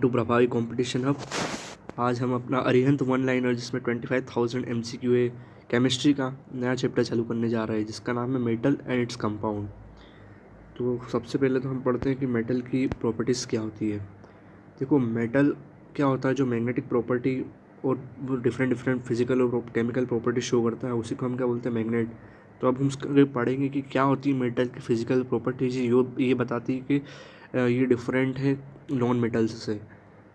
To प्रभावी competition hub. आज हम अपना अरिहंत वन लाइनर जिसमें 25,000 MCQ है केमिस्ट्री का नया चैप्टर चालू करने जा रहा है जिसका नाम है मेटल एंड इट्स कंपाउंड। तो सबसे पहले तो हम पढ़ते हैं कि मेटल की प्रॉपर्टीज़ क्या होती है। देखो मेटल क्या होता है, जो मैग्नेटिक प्रॉपर्टी और डिफरेंट डिफरेंट फिजिकल और केमिकल प्रॉपर्टी शो करता है उसी को हम क्या बोलते हैं, मैग्नेट। तो अब हम उसका पढ़ेंगे कि क्या होती है मेटल की फिजिकल प्रॉपर्टीज। ये बताती है कि ये डिफरेंट है नॉन मेटल्स से।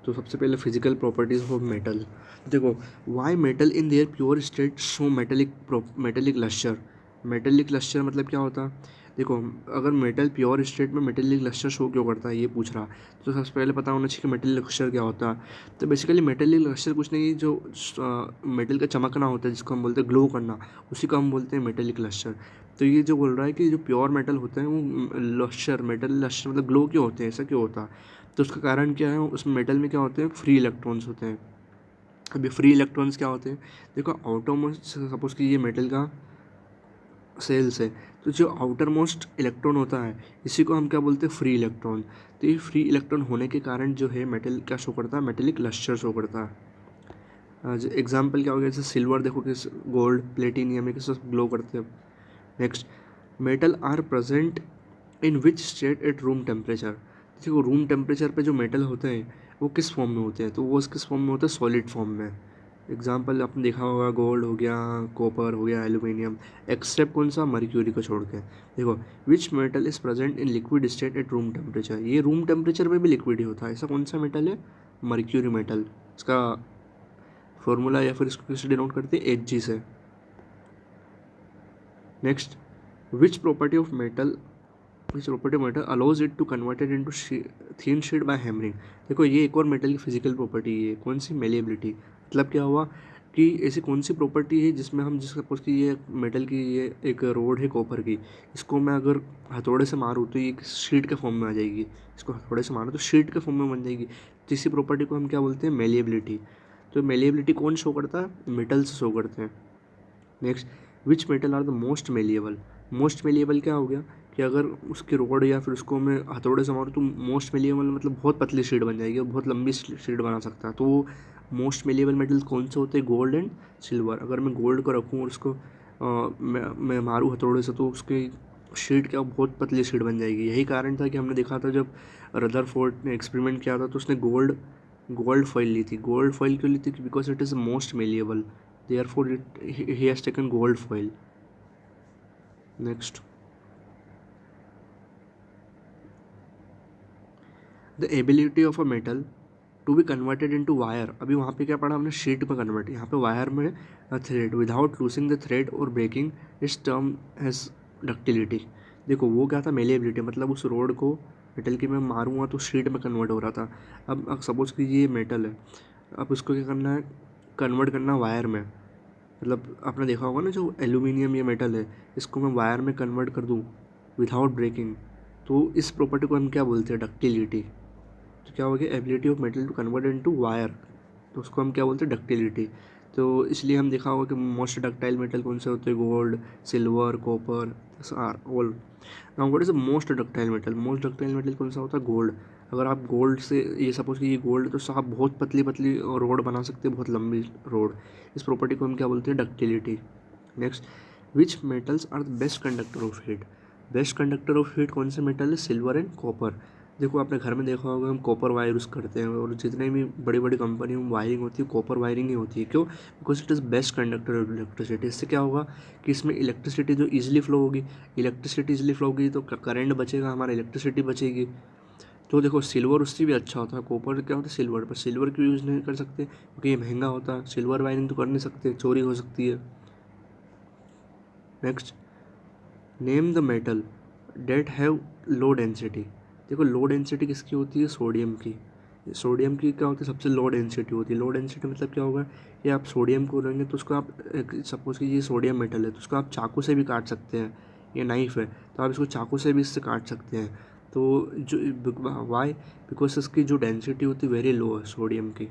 तो सबसे पहले फिजिकल प्रॉपर्टीज ऑफ मेटल। देखो, why metal in their pure state show metallic lustre. Metallic lustre मतलब क्या होता है। देखो, अगर मेटल प्योर स्टेट में मेटेलिक लस्टर शो क्यों करता है ये पूछ रहा। तो सबसे पहले पता होना चाहिए कि मेटेलिक लस्टर क्या होता है। तो बेसिकली मेटेलिक लस्टर कुछ नहीं, जो मेटल का चमकना होता है जिसको हम बोलते हैं ग्लो करना, उसी को हम बोलते हैं मेटेलिक लस्टर। तो ये जो बोल रहा है कि जो प्योर मेटल होते हैं वो लस्टर, मेटल लस्टर मतलब ग्लो क्यों होते हैं, ऐसा क्यों होता है। तो उसका कारण क्या है, उसमें मेटल में क्या होते हैं, फ्री इलेक्ट्रॉन्स होते हैं। अभी फ्री इलेक्ट्रॉन्स क्या होते हैं, देखो आउटर मोस्ट, सपोज कि ये मेटल का सेल्स है, तो जो आउटर मोस्ट इलेक्ट्रॉन होता है इसी को हम क्या बोलते हैं, फ्री इलेक्ट्रॉन। तो ये फ्री इलेक्ट्रॉन होने के कारण जो है मेटल क्या शो करता है, मेटेलिक लस्टर शो करता है। एग्जाम्पल क्या हो गया, जैसे सिल्वर देखो कि गोल्ड प्लेटिनियम है किस ग्लो करते हैं। Next, metal are present in which state at room temperature. देखो रूम टेम्परेचर पे जो मेटल होते हैं वो किस फॉर्म में होते हैं, तो वो किस फॉर्म में होते हैं, सॉलिड फॉर्म में। एग्जाम्पल आपने देखा होगा, गोल्ड हो गया, कॉपर हो गया, एल्यूमिनियम, एक्सेप्ट कौन सा, मर्क्यूरी को छोड़ के। देखो, which metal is present in liquid state at room temperature. ये रूम टेम्परेचर पे भी लिक्विड ही होता है, ऐसा कौन सा मेटल है, मर्क्यूरी मेटल। इसका फॉर्मूला या फिर इसको किससे डिनोट करते हैं, Hg से। Next, which property of metal allows it to converted into thin sheet by hammering. देखो ये एक और मेटल की फिजिकल प्रॉपर्टी है, कौन सी, मेलिएबिलिटी। मतलब क्या हुआ कि ऐसी कौन सी प्रॉपर्टी है जिसमें हम, जिस सपोज कि ये मेटल की ये एक रोड है कॉपर की, इसको मैं अगर हथौड़े से मारूँ तो ये शीट के फॉर्म में आ जाएगी। इसको हथौड़े से मारूँ तो शीट के फॉर्म में बन जाएगी। तो इसी प्रॉपर्टी को हम क्या बोलते हैं, मेलिएबिलिटी। तो मेलिएबिलिटी कौन शो करता है, मेटल्स शो करते हैं। Next, which metal are the most malleable. Most malleable क्या हो गया कि अगर उसकी रोड या फिर उसको मैं हथौड़े से मारूँ तो मोस्ट मेलिएबल मतलब बहुत पतली शीट बन जाएगी और बहुत लंबी शीट बना सकता है। तो वो मोस्ट मेलिएबल मेटल्स कौन से होते हैं, गोल्ड एंड सिल्वर। अगर मैं गोल्ड को रखूँ और उसको मैं मारूँ हथौड़े से तो उसकी शीट क्या बहुत पतली शीट बन जाएगी। यही कारण था कि हमने देखा था जब रदरफोर्ड ने एक्सपेरिमेंट किया था तो उसने गोल्ड गोल्ड फॉइल ली थी। गोल्ड फॉइल क्यों ली थी, because it is most malleable, therefore he has taken gold foil. Next, the ability of a metal to be converted into wire। अभी वहाँ पे क्या पढ़ा हमने, शीट में कन्वर्ट, यहाँ पे वायर में thread without losing the thread और ब्रेकिंग इस टर्म हैज डक्टिलिटी। देखो वो क्या था, मेलिएबिलिटी, मतलब उस रोड को मेटल की मैं मारूंगा तो शीट में कन्वर्ट हो रहा था। अब सपोज कि ये मेटल है, अब उसको क्या करना है, कन्वर्ट करना वायर में। मतलब आपने देखा होगा ना, जो एल्यूमिनियम ये मेटल है इसको मैं वायर में कन्वर्ट कर दूँ विदाउट ब्रेकिंग, तो इस प्रॉपर्टी को हम क्या बोलते हैं, डक्टिलिटी। तो क्या हो गया, ability of metal to convert into wire, तो उसको हम क्या बोलते हैं, डक्टिलिटी। तो इसलिए हम देखा होगा कि मोस्ट डक्टाइल मेटल कौन से होते हैं, gold, silver, copper are all. Now what is the most ductile metal. Most ductile metal कौन सा होता है, गोल्ड। अगर आप गोल्ड से, ये सपोज कि ये गोल्ड है तो आप बहुत पतली पतली रोड बना सकते हैं, बहुत लंबी रोड। इस प्रॉपर्टी को हम क्या बोलते हैं, ductility. Next, which metals are the best conductor of heat. Best conductor of heat कौन से मेटल है, सिल्वर एंड कॉपर। देखो आपने घर में देखा होगा हम कॉपर वायर यूज़ करते हैं, और जितने भी बड़ी बड़ी कंपनी में वायरिंग होती है कॉपर वायरिंग ही होती है। क्यों, because it is best conductor of electricity. इससे क्या होगा कि इसमें इलेक्ट्रिसिटी जो ईजिली फ्लो होगी, इलेक्ट्रिसिटी ईजिली फ्लो होगी तो करंट बचेगा, हमारा इलेक्ट्रिसिटी बचेगी। तो देखो सिल्वर उससे भी अच्छा होता है, कॉपर क्या होता है सिल्वर पर। सिल्वर क्यों यूज़ नहीं कर सकते, क्योंकि ये महंगा होता है, सिल्वर वायरिंग तो कर नहीं सकते, चोरी हो सकती है। Next, name the metal that have low density. देखो लो डेंसिटी किसकी होती है, सोडियम की। सोडियम की क्या होती है, सबसे लो डेंसिटी होती है। लो डेंसिटी मतलब क्या होगा कि आप सोडियम को लेंगे तो उसको आप, सपोज कि ये सोडियम मेटल है तो उसको आप चाकू से भी काट सकते हैं, ये नाइफ है तो आप इसको चाकू से भी इससे काट सकते हैं। तो जो वाई, बिकॉज इसकी जो डेंसिटी होती है वेरी लो है सोडियम की।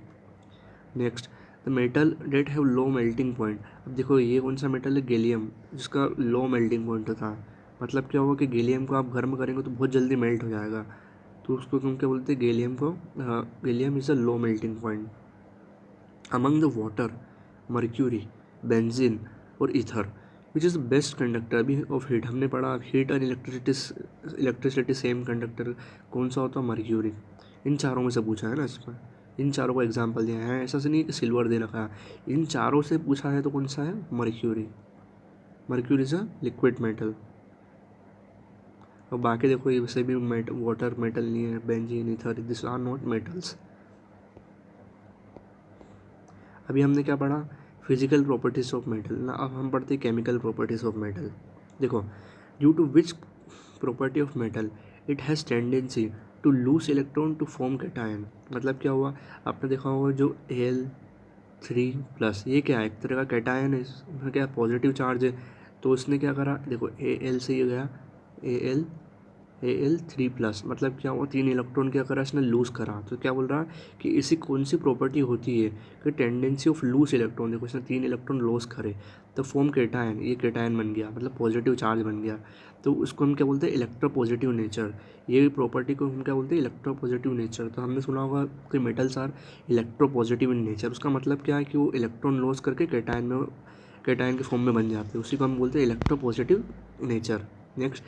Next, the metal that have low melting point. अब देखो ये कौन सा मेटल है, गैलियम, जिसका लो मेल्टिंग पॉइंट होता है। मतलब क्या होगा कि गैलियम को आप गर्म करेंगे तो बहुत जल्दी मेल्ट हो जाएगा। तो उसको हम क्या बोलते हैं, गैलियम को, gallium is a low melting point among the water, mercury, benzene और ether which is the best conductor अभी ऑफ हीट। हमने पढ़ा हीट और इलेक्ट्रिसिटी सेम कंडक्टर कौन सा होता है, मर्क्यूरी। इन चारों में से पूछा है ना इसमें, इन चारों को एग्जाम्पल दिया है, ऐसा से नहीं कि सिल्वर दे रखा है, इन चारों से पूछा है तो कौन सा है, mercury. Mercury is a liquid metal. और बाकी देखो ये वैसे भी वाटर मेटल नहीं है, benzene, ether, this are not metals. अभी हमने क्या पढ़ा, फिजिकल प्रॉपर्टीज ऑफ मेटल ना। अब हम पढ़ते हैं केमिकल प्रॉपर्टीज ऑफ मेटल। देखो, due to which property of metal it has tendency to lose electron to form cation. मतलब क्या हुआ, आपने देखा होगा जो Al3+, ये क्या है, एक तरह का कैटायन है, इसमें क्या पॉजिटिव चार्ज है। तो उसने क्या करा, देखो Al से ये गया Al3+, मतलब क्या हुआ, 3 इलेक्ट्रॉन क्या करा इसने, लूज़ करा। तो क्या बोल रहा है कि इसी कौन सी प्रॉपर्टी होती है कि टेंडेंसी ऑफ लूज इलेक्ट्रॉन, देखो इसने 3 इलेक्ट्रॉन लॉस करे तो फॉर्म कैटायन, ये कैटायन बन गया, मतलब पॉजिटिव चार्ज बन गया। तो उसको हम क्या बोलते हैं, इलेक्ट्रोपॉजिटिव नेचर। ये प्रॉपर्टी को हम क्या बोलते हैं, इलेक्ट्रोपॉजिटिव नेचर। तो हमने सुना होगा कि metals are electropositive in nature. उसका मतलब क्या है कि वो इलेक्ट्रॉन लॉस करके कैटायन के फॉर्म में बन जाते हैं, उसी को हम बोलते हैं electropositive nature. Next,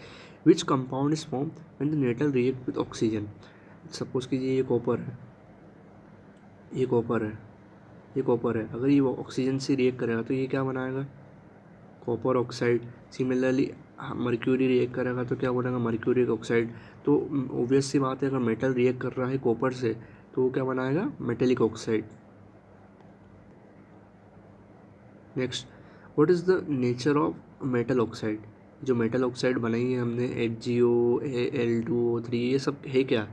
which compound is form when the metal react with oxygen. Suppose कीजिए ये कॉपर है, ये कॉपर है, ये कॉपर है, अगर ये ऑक्सीजन से रिएक्ट करेगा तो ये क्या बनाएगा, copper oxide. Similarly mercury react करेगा तो क्या बनेगा, मर्क्यूरिक ऑक्साइड। तो ऑब्वियस सी बात है, अगर मेटल रिएक्ट कर रहा है कॉपर से तो वो क्या बनाएगा, metallic oxide. Next, what is the nature of metal oxide. जो मेटल ऑक्साइड बनाई है हमने HgO, Al2O3, ये सब है क्या,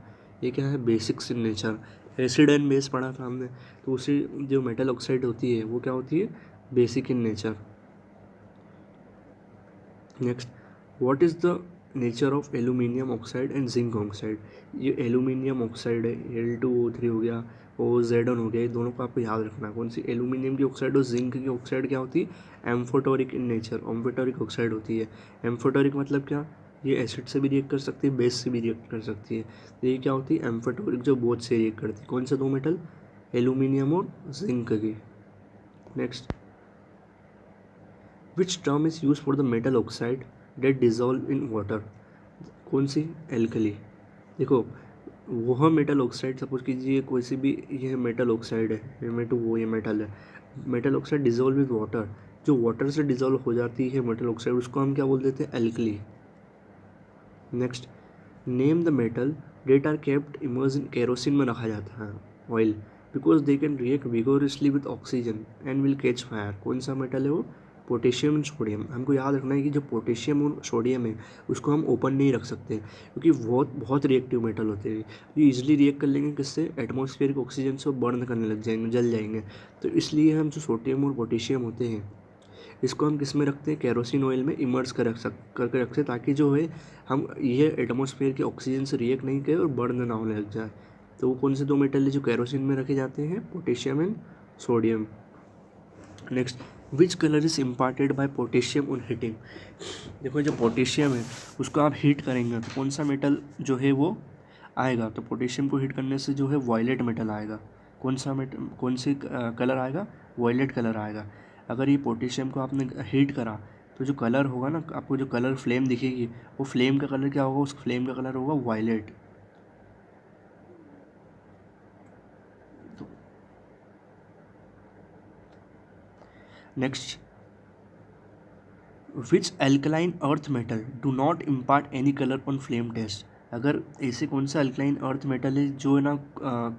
ये क्या है, basics in nature. Acid and base पढ़ा था हमने, तो उसी जो मेटल ऑक्साइड होती है वो क्या होती है, basic in nature. Next, what is the nature of aluminium oxide and zinc oxide. ये एल्यूमिनियम ऑक्साइड है, Al2O3 हो गया और Zn हो गया, ये दोनों को आपको याद रखना है। कौन सी, एल्यूमिनियम की ऑक्साइड और जिंक की ऑक्साइड क्या होती है, एम्फोटोरिक इन नेचर, एम्फोटोरिक ऑक्साइड होती है। एम्फोटोरिक मतलब क्या, ये एसिड से भी रिएक्ट कर सकती है, बेस से भी रिएक्ट कर सकती है। तो ये क्या होती है, एम्फोटोरिक, जो बोथ से रिएक्ट करती है। कौन से दो मेटल, एल्यूमिनियम और जिंक की। Next, which term is use for the metal oxide that dissolve in water. कौन सी, एल्कली। देखो, वह मेटल ऑक्साइड, सपोज कीजिए कोई सी भी, ये मेटल ऑक्साइड है, ये मेटल है, metal oxide dissolve with water, जो वाटर से डिजोल्व हो जाती है मेटल ऑक्साइड, उसको हम क्या बोल देते हैं, alkali. Next, name the metal that are kept immerse in kerosene में रखा जाता है oil, because they can react vigorously with oxygen and will catch fire. कौन सा मेटल है वो, पोटेशियम एंड सोडियम। हमको याद रखना है कि जो पोटेशियम और सोडियम है उसको हम ओपन नहीं रख सकते, क्योंकि बहुत बहुत रिएक्टिव मेटल होते हैं। ये इजीली रिएक्ट कर लेंगे किससे, एटमॉस्फेरिक ऑक्सीजन से बर्न करने लग जाएंगे, जल जाएंगे। तो इसलिए हम जो सोडियम और पोटेशियम होते हैं इसको हम किस में रखते हैं, केरोसिन ऑयल में इमर्स कर करके रखते हैं, ताकि जो है हम ये एटमॉस्फेयर के ऑक्सीजन से रिएक्ट नहीं करें और बर्न ना होने लग जाए। तो वो कौन से दो मेटल है जो केरोसिन में रखे जाते हैं, potassium and sodium. Next, which colour is imparted by potassium on heating. देखो, जो पोटेशियम है उसको आप हीट करेंगे तो कौन सा मेटल जो है वो आएगा, तो पोटेशियम को हीट करने से जो है वॉयलेट मेटल आएगा। कौन सा मेटल, कौन सी कलर आएगा, वॉयलेट कलर आएगा। अगर ये पोटेशियम को आपने हीट करा तो जो कलर होगा ना, आपको जो कलर फ्लेम दिखेगी, वो फ्लेम का कलर क्या होगा, उस फ्लेम का कलर होगा वायलेट। तो next, which alkaline earth metal do not impart any colour on flame test. अगर ऐसे कौन सा अल्कलाइन अर्थ मेटल है जो है ना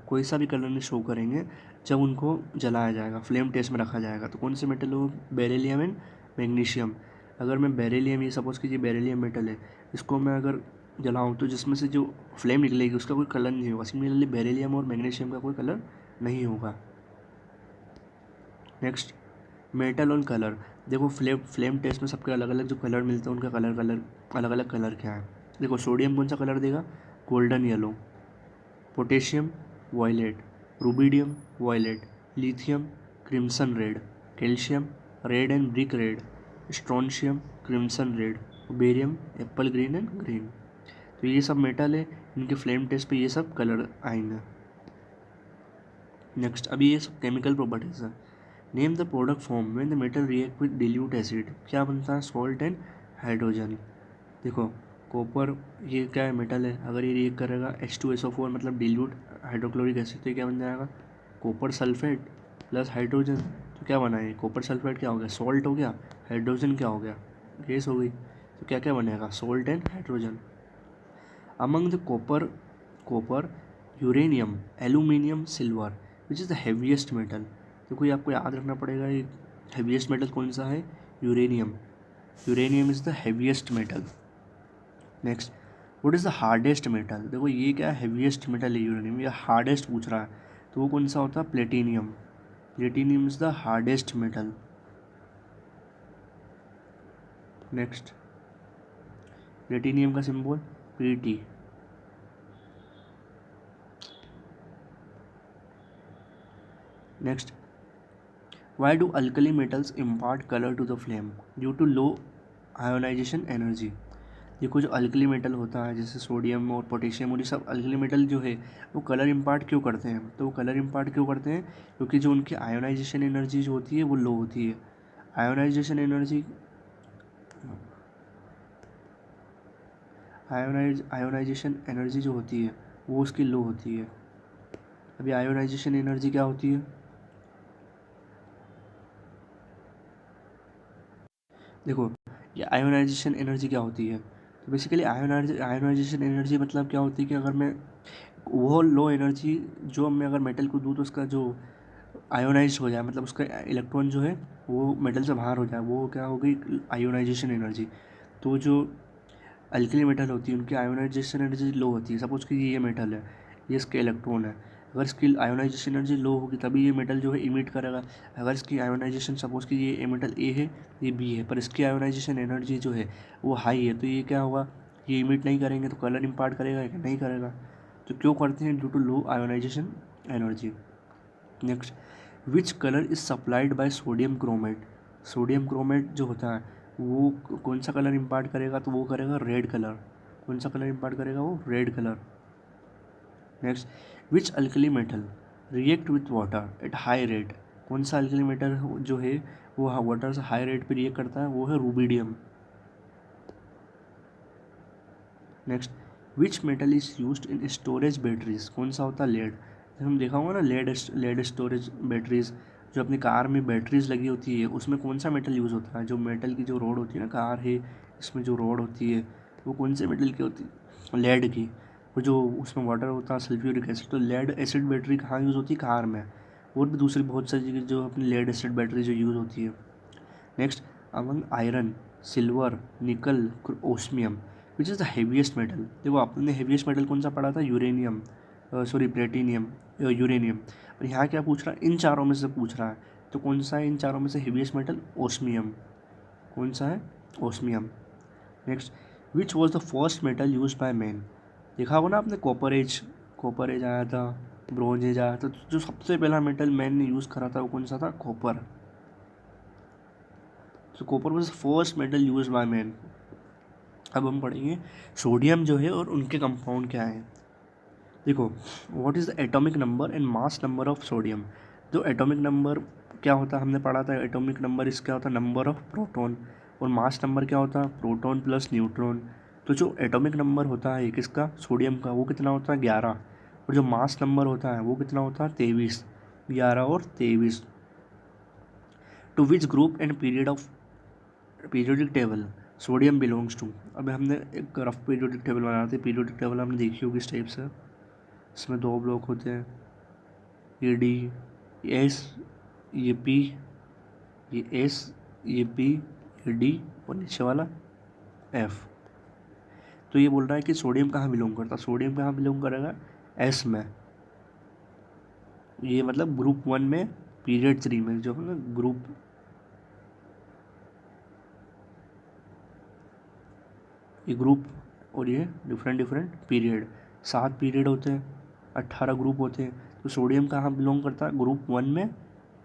कोई सा भी कलर नहीं शो करेंगे जब उनको जलाया जाएगा, फ्लेम टेस्ट में रखा जाएगा, तो कौन से मेटल हो, बेरिलियम एंड मैग्नीशियम। अगर मैं बेरिलियम, ये सपोज कीजिए बेरिलियम मेटल है, इसको मैं अगर जलाऊँ तो जिसमें से जो फ्लेम निकलेगी उसका कोई कलर नहीं होगा। सिमिलरली बेरिलियम और मैग्नीशियम का कोई कलर नहीं होगा। नेक्स्ट, मेटल और कलर। देखो, फ्लेम टेस्ट में सबके अलग अलग जो कलर मिलते हैं उनका अलग अलग कलर क्या है। देखो, सोडियम कौन सा कलर देगा, golden yellow. Potassium violet, rubidium violet, lithium crimson red, calcium red and brick red, strontium crimson red, barium apple green and green. तो ये सब मेटल है, इनके फ्लेम टेस्ट पे ये सब कलर आएंगे। नेक्स्ट, अभी ये सब केमिकल प्रॉपर्टीज है। Name the product form when the metal react with dilute acid. क्या बनता है? Salt and hydrogen. देखो कॉपर ये क्या है? मेटल है। अगर ये रिएक्ट करेगा H2SO4 मतलब डिल्यूट हाइड्रोक्लोरिक एसिड, तो ये क्या बन जाएगा? Copper sulphate plus hydrogen. तो क्या बना है? कॉपर सल्फेट क्या हो गया? सॉल्ट हो गया। हाइड्रोजन क्या हो गया? गैस हो गई। तो क्या क्या बनेगा? Salt and hydrogen. Among the copper uranium aluminium silver which is the heaviest metal. देखो ये आपको याद रखना पड़ेगा, ये हैवीएस्ट मेटल कौन सा है? Uranium. Uranium is the heaviest metal. Next, what is the hardest metal. देखो ये क्या हैवीएस्ट मेटल है यूरेनियम, ये हार्डेस्ट पूछ रहा है, तो वो कौन सा होता है? Platinum. Platinum is the hardest metal. Next, platinum का symbol Pt। Next, why do alkali metals impart colour to the flame? Due to low ionisation energy. देखो जो अल्कली मेटल होता है जैसे सोडियम और पोटेशियम और ये सब अल्कली मेटल जो है वो कलर इम्पार्ट क्यों करते हैं? तो वो कलर इम्पार्ट क्यों करते हैं? क्योंकि जो उनकी आयोनाइजेशन एनर्जी जो होती है वो लो होती है। आयोनाइजेशन एनर्जी जो होती है वो उसकी लो होती है। अभी आयोनाइजेशन एनर्जी क्या होती है? देखो ये आयोनाइजेशन एनर्जी क्या होती है? तो बेसिकली आयोनाइजेशन एनर्जी मतलब क्या होती है कि अगर मैं वो लो एनर्जी जो मैं अगर मेटल को दूँ तो उसका जो आयोनाइज हो जाए, मतलब उसका इलेक्ट्रॉन जो है वो मेटल से बाहर हो जाए, वो क्या हो गई? Ionisation energy. तो जो अल्कली मेटल होती है उनकी आयोनाइजेशन एनर्जी लो होती है। सपोज कि ये मेटल है, ये इसके इलेक्ट्रॉन है, अगर इसकी आयोनाइजेशन एनर्जी लो होगी तभी ये मेटल जो है इमिट करेगा। अगर इसकी आयोनाइजेशन सपोज कि ये मेटल ए है, ये बी है, पर इसकी आयोनाइजेशन एनर्जी जो है वो हाई है, तो ये क्या होगा? ये इमिट नहीं करेंगे, तो कलर इम्पार्ट करेगा कि नहीं करेगा? तो क्यों करते हैं? Due to low ionisation energy. Next, which colour is supplied by sodium chromate. Sodium chromate जो होता है वो कौन सा कलर इम्पार्ट करेगा? तो वो करेगा रेड कलर। कौन सा कलर इम्पार्ट करेगा? वो red colour. Next, which alkali metal react with water at high rate. कौन सा अल्कली मेटल जो है वो वाटर से हाई रेट पे रिएक्ट करता है? वो है rubidium. Next, which metal is used in storage batteries. कौन सा होता है? लेड। हम देखा होगा ना लेड स्टोरेज बैटरीज, जो अपनी कार में बैटरीज लगी होती है उसमें कौन सा मेटल यूज़ होता है? जो मेटल की जो रोड होती है ना, कार है इसमें जो रोड होती है वो कौन से मेटल की होती है? लेड की। और जो उसमें वाटर होता है सल्फ्यूरिक एसिड, तो लेड एसिड बैटरी कहाँ यूज़ होती है? कार में। और भी दूसरी बहुत सारी जगह जो अपनी लेड एसिड बैटरी जो यूज़ होती है। नेक्स्ट, अमंग आयरन सिल्वर निकल osmium which is the heaviest metal. देखो आपने हेवीएस्ट मेटल कौन सा पढ़ा था? Uranium, sorry platinum, uranium. और यहाँ क्या पूछ रहा है? इन चारों में से पूछ रहा है, तो कौन सा है इन चारों में से हेवीएस्ट मेटल? ओस्मियम। कौन सा है? Osmium. Next, which was the first metal use by man. देखा होगा ना आपने कॉपर एज आया था, ब्रॉन्ज एज आया था, तो जो सबसे पहला मेटल मैन ने यूज़ करा था वो कौन सा था? कॉपर। तो copper was first metal use by man. अब हम पढ़ेंगे सोडियम जो है और उनके कंपाउंड क्या है। देखो what is the atomic number and mass number of sodium. जो एटॉमिक नंबर क्या होता है हमने पढ़ा था, एटॉमिक नंबर इसका होता है नंबर ऑफ प्रोटॉन, और मास नंबर क्या होता है? Proton plus neutron. तो जो एटॉमिक नंबर होता है किसका? सोडियम का, वो कितना होता है? 11। और जो मास नंबर होता है वो कितना होता है? 23। 11 और 23। To which group and period of periodic table sodium belongs to. अब हमने एक रफ पीरियोडिक टेबल बनाया था। पीरियोडिक टेबल हमने देखी होगी इस टाइप से। इसमें दो ब्लॉक होते हैं, ये डी, ये एस, ये पी, ये एस, ये पी, ये डी, और नीचे वाला एफ। तो ये बोल रहा है कि सोडियम कहाँ बिलोंग करता है? सोडियम कहाँ बिलोंग करेगा? एस में। ये मतलब ग्रुप 1 में, पीरियड 3 में, जो है ना ग्रुप, ये ग्रुप और ये डिफरेंट डिफरेंट पीरियड, 7 पीरियड होते हैं, 18 ग्रुप होते हैं। तो सोडियम कहाँ बिलोंग करता है? ग्रुप 1 में,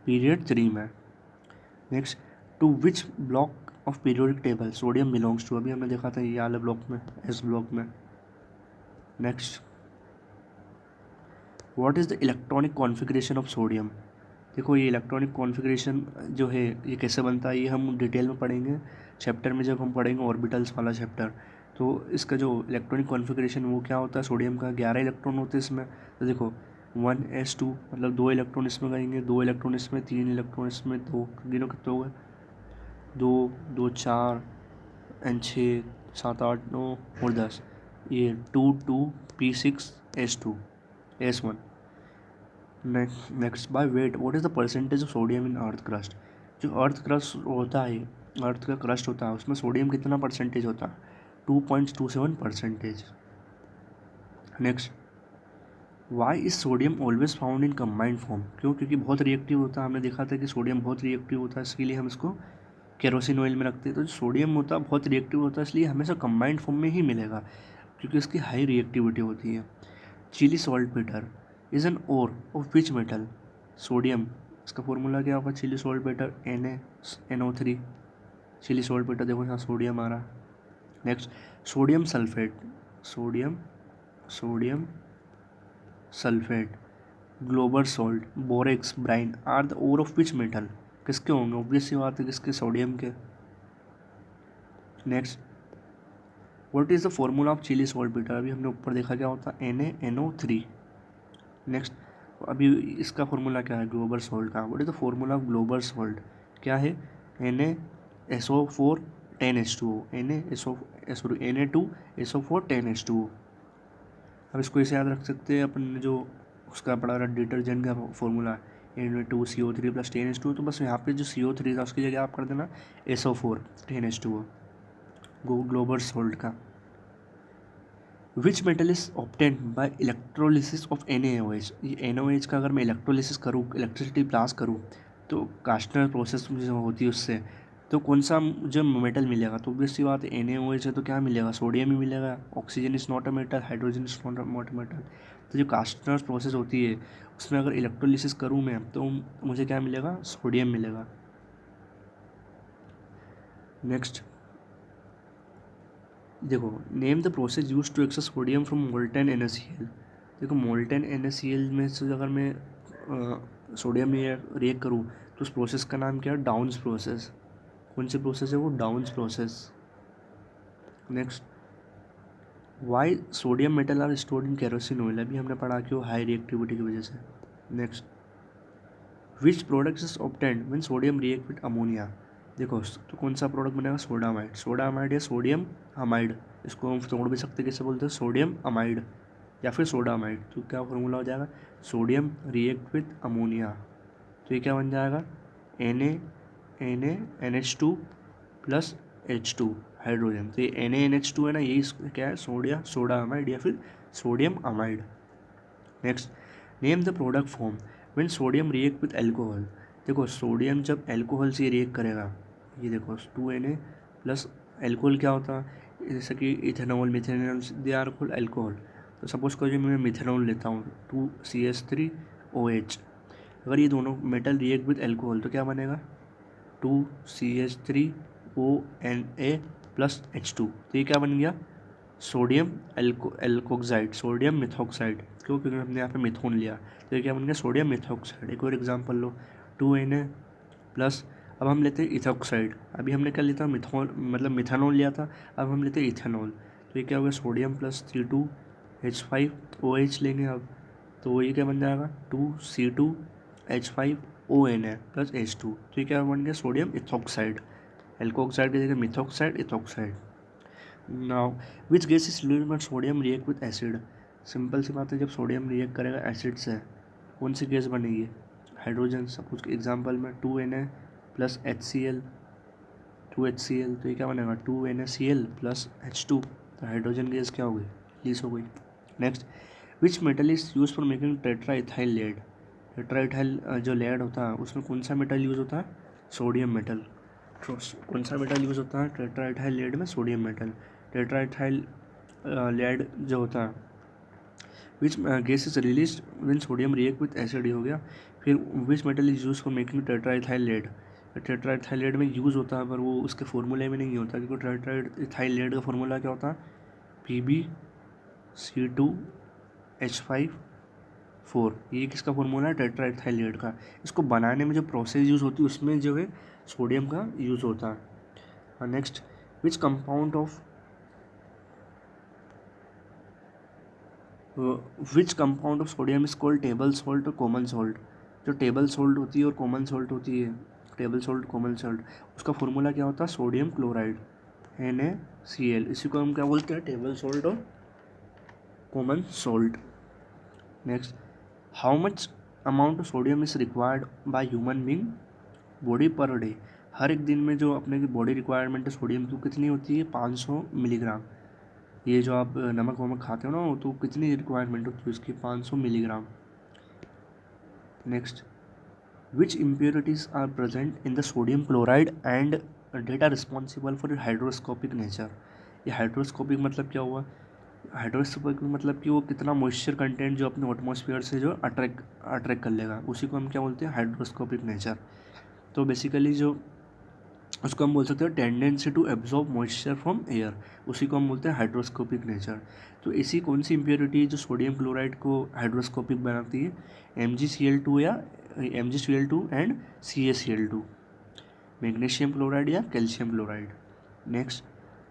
पीरियड 3 में। Next, to which block of periodic table sodium belongs to. अभी हमने देखा था ये वाले ब्लॉक में, एस ब्लॉक में। Next, what is the electronic configuration of sodium. देखो ये इलेक्ट्रॉनिक कॉन्फ़िगरेशन जो है ये कैसे बनता है ये हम डिटेल में पढ़ेंगे चैप्टर में, जब हम पढ़ेंगे ऑर्बिटल्स वाला चैप्टर। तो इसका जो इलेक्ट्रॉनिक कॉन्फ़िगरेशन वो क्या होता है, सोडियम का 11 इलेक्ट्रॉन होते हैं इसमें। तो देखो 1s2 मतलब 2 इलेक्ट्रॉन इसमें गएंगे, 2 इलेक्ट्रॉन इसमें, 3 इलेक्ट्रॉन इसमें, 2 गिनो कितने हो गए, 2 2 4 एंड 6 7 8 9 और 10, ये 2 2 p6s2 s1। Next, by weight what is the percentage of sodium in earth crust. जो अर्थ क्रस्ट होता है, अर्थ का क्रस्ट होता है उसमें सोडियम कितना परसेंटेज होता है, 2.27%। Next, why is sodium always found in combined form. क्यों, क्योंकि बहुत रिएक्टिव होता है, हमने देखा था कि सोडियम बहुत रिएक्टिव होता है, इसके लिए हम इसको केरोसिन ऑयल में रखते हैं। तो जो सोडियम होता है बहुत रिएक्टिव होता है, इसलिए हमेशा कंबाइंड फॉर्म में ही मिलेगा क्योंकि इसकी हाई रिएक्टिविटी होती है। Chile saltpetre is an ore of which metal. Sodium, इसका फॉर्मूला क्या होगा, Chile saltpetre NaNO3। Chile saltpetre देखो यहाँ सोडियम आ रहा। Next, sodium sulphate, sodium sulphate, Glauber salt, borax, brine are the ore of which metal. किसके होंगे, obvious सी बात है किसके, सोडियम के। Next, what is the formula of Chile saltpetre. अभी हमने ऊपर देखा क्या होता है, NaNO3। नेक्स्ट, अभी इसका फॉर्मूला क्या है ग्लोबल सॉल्ट का, what is the formula of global salt, क्या है NaSO4 10H2O, Na2SO4 10H2O। अब इसको ऐसे याद रख सकते हैं अपन ने जो उसका पढ़ा रहा डिटर्जेंट का फॉर्मूला Na2CO3 + 10H2O। तो बस यहाँ पे जो CO3 था उसकी जगह आप कर देना SO4 10H2O ग्लोबल सॉल्ट का। विच metal is obtained bye electrolysis of NaOH। ये NaOH का अगर मैं इलेक्ट्रोलिसिस करूँ, इलेक्ट्रिसिटी पास करूँ, तो कास्टनर प्रोसेस जो होती है उससे, तो कौन सा जो मेटल मिलेगा, तो ऑब्वियस सी बात है NaOH है तो क्या मिलेगा, सोडियम ही मिलेगा। Oxygen is not a metal, hydrogen is not a metal. तो जो कास्टनर प्रोसेस होती है उसमें अगर इलेक्ट्रोलिसिस करूँ मैं तो मुझे क्या मिलेगा, सोडियम मिलेगा। नेक्स्ट देखो, name the process use to access sodium from molten NaCl। देखो मोल्टेन NaCl में से अगर मैं सोडियम रिएक्ट करूँ तो उस प्रोसेस का नाम क्या है, डाउन्स प्रोसेस। कौन सी प्रोसेस है वो, Downs process. Next, why sodium metal are stored in kerosene oil. अभी हमने पढ़ा कि वो हाई रिएक्टिविटी की वजह से। Next, which product is obtained when sodium react with ammonia. देखो तो कौन सा प्रोडक्ट बनेगा, सोडामाइड या सोडियम अमाइड। इसको हम तोड़ भी सकते, कैसे बोलते हैं, सोडियम अमाइड या फिर सोडामाइड। तो क्या फॉर्मूला हो जाएगा, सोडियम रिएक्ट विद अमोनिया, तो ये क्या बन जाएगा, NaNH2 + H2 हाइड्रोजन। तो ये NaNH2 है ना, यही क्या है, सोडा अमाइड या फिर sodium amide. Next, name the product form when sodium react with alcohol. देखो सोडियम जब एल्कोहल से रिएक्ट करेगा, ये देखो 2Na प्लस एल्कोहल क्या होता है, जैसे कि ethanol, methanol, they are called alcohol. तो सपोज करो मैं मिथेनॉल लेता हूँ 2CH3OH। अगर ये दोनों मेटल रिएक्ट विद एल्कोहल तो क्या बनेगा, 2CH3ONa + H2। तो ये क्या बन गया, सोडियम एल्कोक्साइड, सोडियम मिथॉक्साइड। क्यों, क्योंकि हमने यहाँ पे मिथोन लिया, तो ये क्या बन गया, सोडियम मिथॉक्साइड। एक और एग्जांपल लो, 2Na प्लस, अब हम लेते हैं इथॉक्साइड। अभी हमने क्या लिया था, मिथोन मतलब मिथानॉल लिया था, अब हम लेते हैं इथेनॉल। तो ये क्या होगा, सोडियम + 32H5OH लेंगे अब, तो ये क्या बन जाएगा, 2C2H5ONa + H2। तो ये क्या बन गया, सोडियम इथॉक्साइड। एल्कोक्साइड की जगह methoxide, ethoxide. Now which gas is soluble when sodium react with acid. Simple सी बात है, जब सोडियम रिएक्ट करेगा एसिड से कौन सी गैस बनेगी, हाइड्रोजन। सपोज के एग्जांपल में 2Na + HCl, 2HCl, तो ये क्या बनेगा, 2NaCl + H2। तो हाइड्रोजन गैस क्या हो गई, रिलीज हो गई। Next, which metal is use for making tetraethyl lead. Tetraethyl जो लेड होता है उसमें कौन सा मेटल यूज होता है, सोडियम मेटल। कौन सा मेटल यूज होता है टेट्राइथाइल लेड में, सोडियम मेटल। टेट्राइथाइल लेड जो होता है, which gas is release when sodium react with acid, हो गया। फिर which metal is use for making tetraethyl lead. Tetraethyl lead में यूज़ होता है पर वो उसके फॉर्मूले में नहीं होता, क्योंकि टेट्राइथाइल लेड का फॉर्मूला क्या होता है, Pb C2H5 4, ये किसका फॉर्मूला है? टेट्राएथाइलेट का। इसको बनाने में जो प्रोसेस यूज़ होती है उसमें जो है सोडियम का यूज़ होता है। Next, which compound of sodium is called table salt और कॉमन सॉल्ट? जो टेबल सॉल्ट होती है और कॉमन सॉल्ट होती है, टेबल सॉल्ट कॉमन सॉल्ट, उसका फॉर्मूला क्या होता है? Sodium chloride, NaCl। इसी को हम क्या बोलते हैं? टेबल सॉल्ट और common salt. Next, how much amount of sodium is required by human being body per day? हर एक दिन में जो अपने की बॉडी रिक्वायरमेंट है सोडियम की कितनी होती है? 500 मिलीग्राम। ये जो आप नमक वमक खाते हो ना, तो कितनी रिक्वायरमेंट होती है उसकी? 500 milligram. Next, which impurities are present in the sodium chloride and that are responsible for hydroscopic nature? ये हाइड्रोस्कोपिक मतलब क्या हुआ? हाइड्रोस्कोपिक मतलब कि वो कितना मॉइस्चर कंटेंट जो अपने एटमॉस्फेयर से जो अट्रैक्ट कर लेगा, उसी को हम क्या बोलते हैं? Hygroscopic nature. तो बेसिकली जो उसको हम बोल सकते हैं tendency to absorb moisture from air, उसी को हम बोलते हैं हाइड्रोस्कोपिक नेचर। तो ऐसी कौन सी इम्प्योरिटी जो सोडियम क्लोराइड को हाइड्रोस्कोपिक बनाती है? MgCl2 या MgCl2 and CaCl2, magnesium chloride या calcium chloride. Next,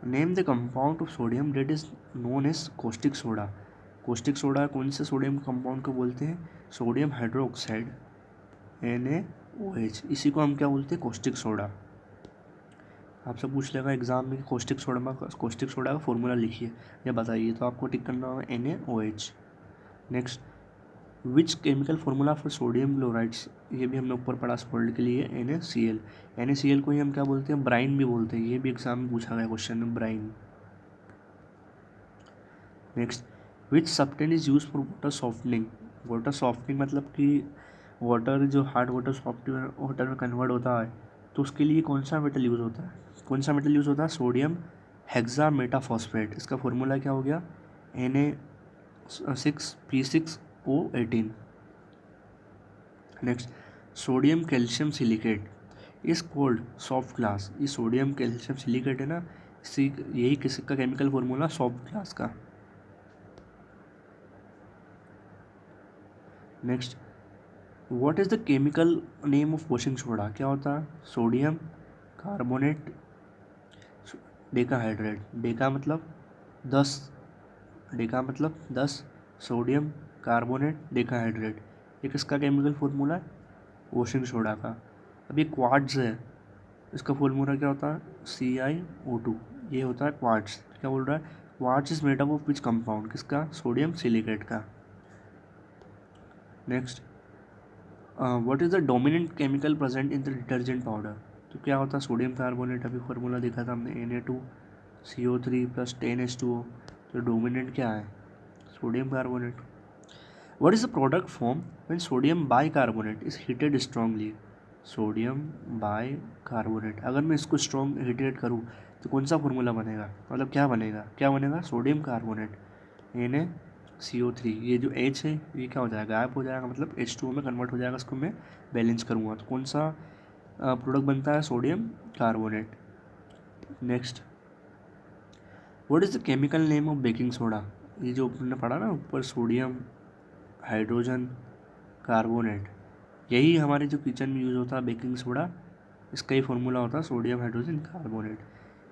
name the compound of sodium that is known as caustic soda. Caustic soda कौन से सोडियम कंपाउंड को बोलते हैं? सोडियम हाइड्रोक्साइड, NaOH, इसी को हम क्या बोलते हैं? Caustic soda. आपसे पूछ लेगा एग्जाम में कॉस्टिक सोडा का फॉर्मूला लिखिए या बताइए, तो आपको टिक करना होगा NaOH। Next, which chemical formula for sodium chlorides? ये भी हमने ऊपर पढ़ा सॉल्ट के लिए, NaCl। NaCl को ही हम क्या बोलते हैं? ब्राइन भी बोलते हैं। ये भी एग्जाम में पूछा गया क्वेश्चन में, brine. Next, which substance is use for water softening? Water softening मतलब कि वाटर जो हार्ड वाटर सॉफ्ट वाटर में कन्वर्ट होता है, तो उसके लिए कौन सा मेटल यूज़ होता है? कौन सा मेटल यूज़ होता है? Sodium hexametaphosphate. इसका फॉर्मूला क्या हो गया? Na6P6O18। Next, sodium calcium silicate is cold soft glass. ये सोडियम कैल्शियम सिलिकेट है ना, इसी यही किसका केमिकल फॉर्मूला? सॉफ्ट ग्लास का। Next, what is the chemical name of washing soda? क्या होता है? Sodium carbonate decahydrate. डेका मतलब 10, सोडियम कार्बोनेट डेकाहाइड्रेट, ये किसका केमिकल फॉर्मूला है? वॉशिंग सोडा का। अब ये क्वार्ट्ज है, इसका फॉर्मूला क्या होता है? CiO2, ये होता है क्वार्ट्ज। क्या बोल रहा है? Quartz is made up of which compound? किसका? सोडियम सिलिकेट का। Next, what is the dominant chemical present in the detergent powder? तो क्या होता है? Sodium carbonate. अभी फॉर्मूला देखा था हमने, Na2CO3 + 10H2O। तो डोमिनेंट क्या है? Sodium carbonate. What is the product form when sodium bicarbonate is heated strongly? Sodium bicarbonate, अगर मैं इसको स्ट्रॉन्ग हीटेड करूँ तो कौन सा फॉर्मूला बनेगा? मतलब क्या बनेगा? Sodium carbonate, NaCO3। ये जो H है ये क्या हो जाएगा? गायब हो जाएगा, मतलब H2O में कन्वर्ट हो जाएगा। इसको मैं बैलेंस करूँगा तो कौन सा प्रोडक्ट बनता है? Sodium carbonate. Next, what is the chemical name of baking soda? ये जो हमने पढ़ा ना ऊपर, सोडियम हाइड्रोजन कार्बोनेट, यही हमारे जो किचन में यूज़ होता है बेकिंग सोडा, इसका ही फॉर्मूला होता है sodium hydrogen carbonate.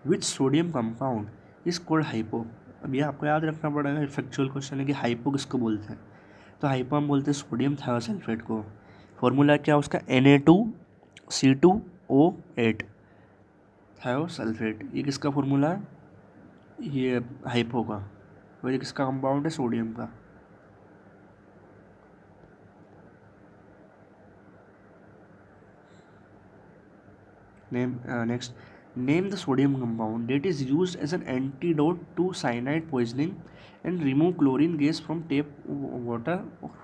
Which sodium compound is called hypo? अब ये आपको याद रखना पड़ेगा, फैक्चुअल क्वेश्चन है कि हाइपो किसको बोलते हैं? तो हाइपो हम बोलते हैं सोडियम थायोसल्फेट को। फॉर्मूला क्या उसका? Na2C2O8, thiosulphate. ये किसका फॉर्मूला है? ये हाइपो का। और ये किसका कंपाउंड है? सोडियम का। Next, name the sodium compound that is use as an antidote to cyanide poisoning and remove chlorine gas from tap water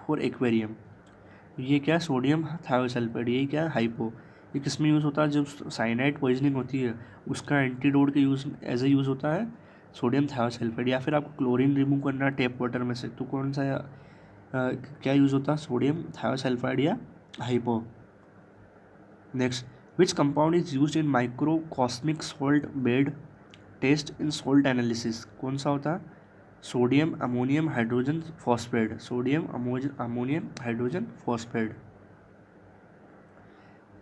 for aquarium. ये क्या है? Sodium thiosulphate. यही क्या है? हाइपो। ये किस में यूज़ होता है? जब साइनाइड पॉइजनिंग होती है उसका एंटीडोट के यूज़ एज ए यूज़ होता है सोडियम थायोसल्फेट। या फिर आपको क्लोरीन रिमूव करना है टेप वाटर में से, तो कौन सा क्या यूज़ होता है? सोडियम थायोसल्फाइड या hypo. Next, which compound is use in microcosmic salt bead test in salt analysis? कौन सा होता है? Sodium ammonium hydrogen phosphate, sodium ammonium hydrogen phosphate.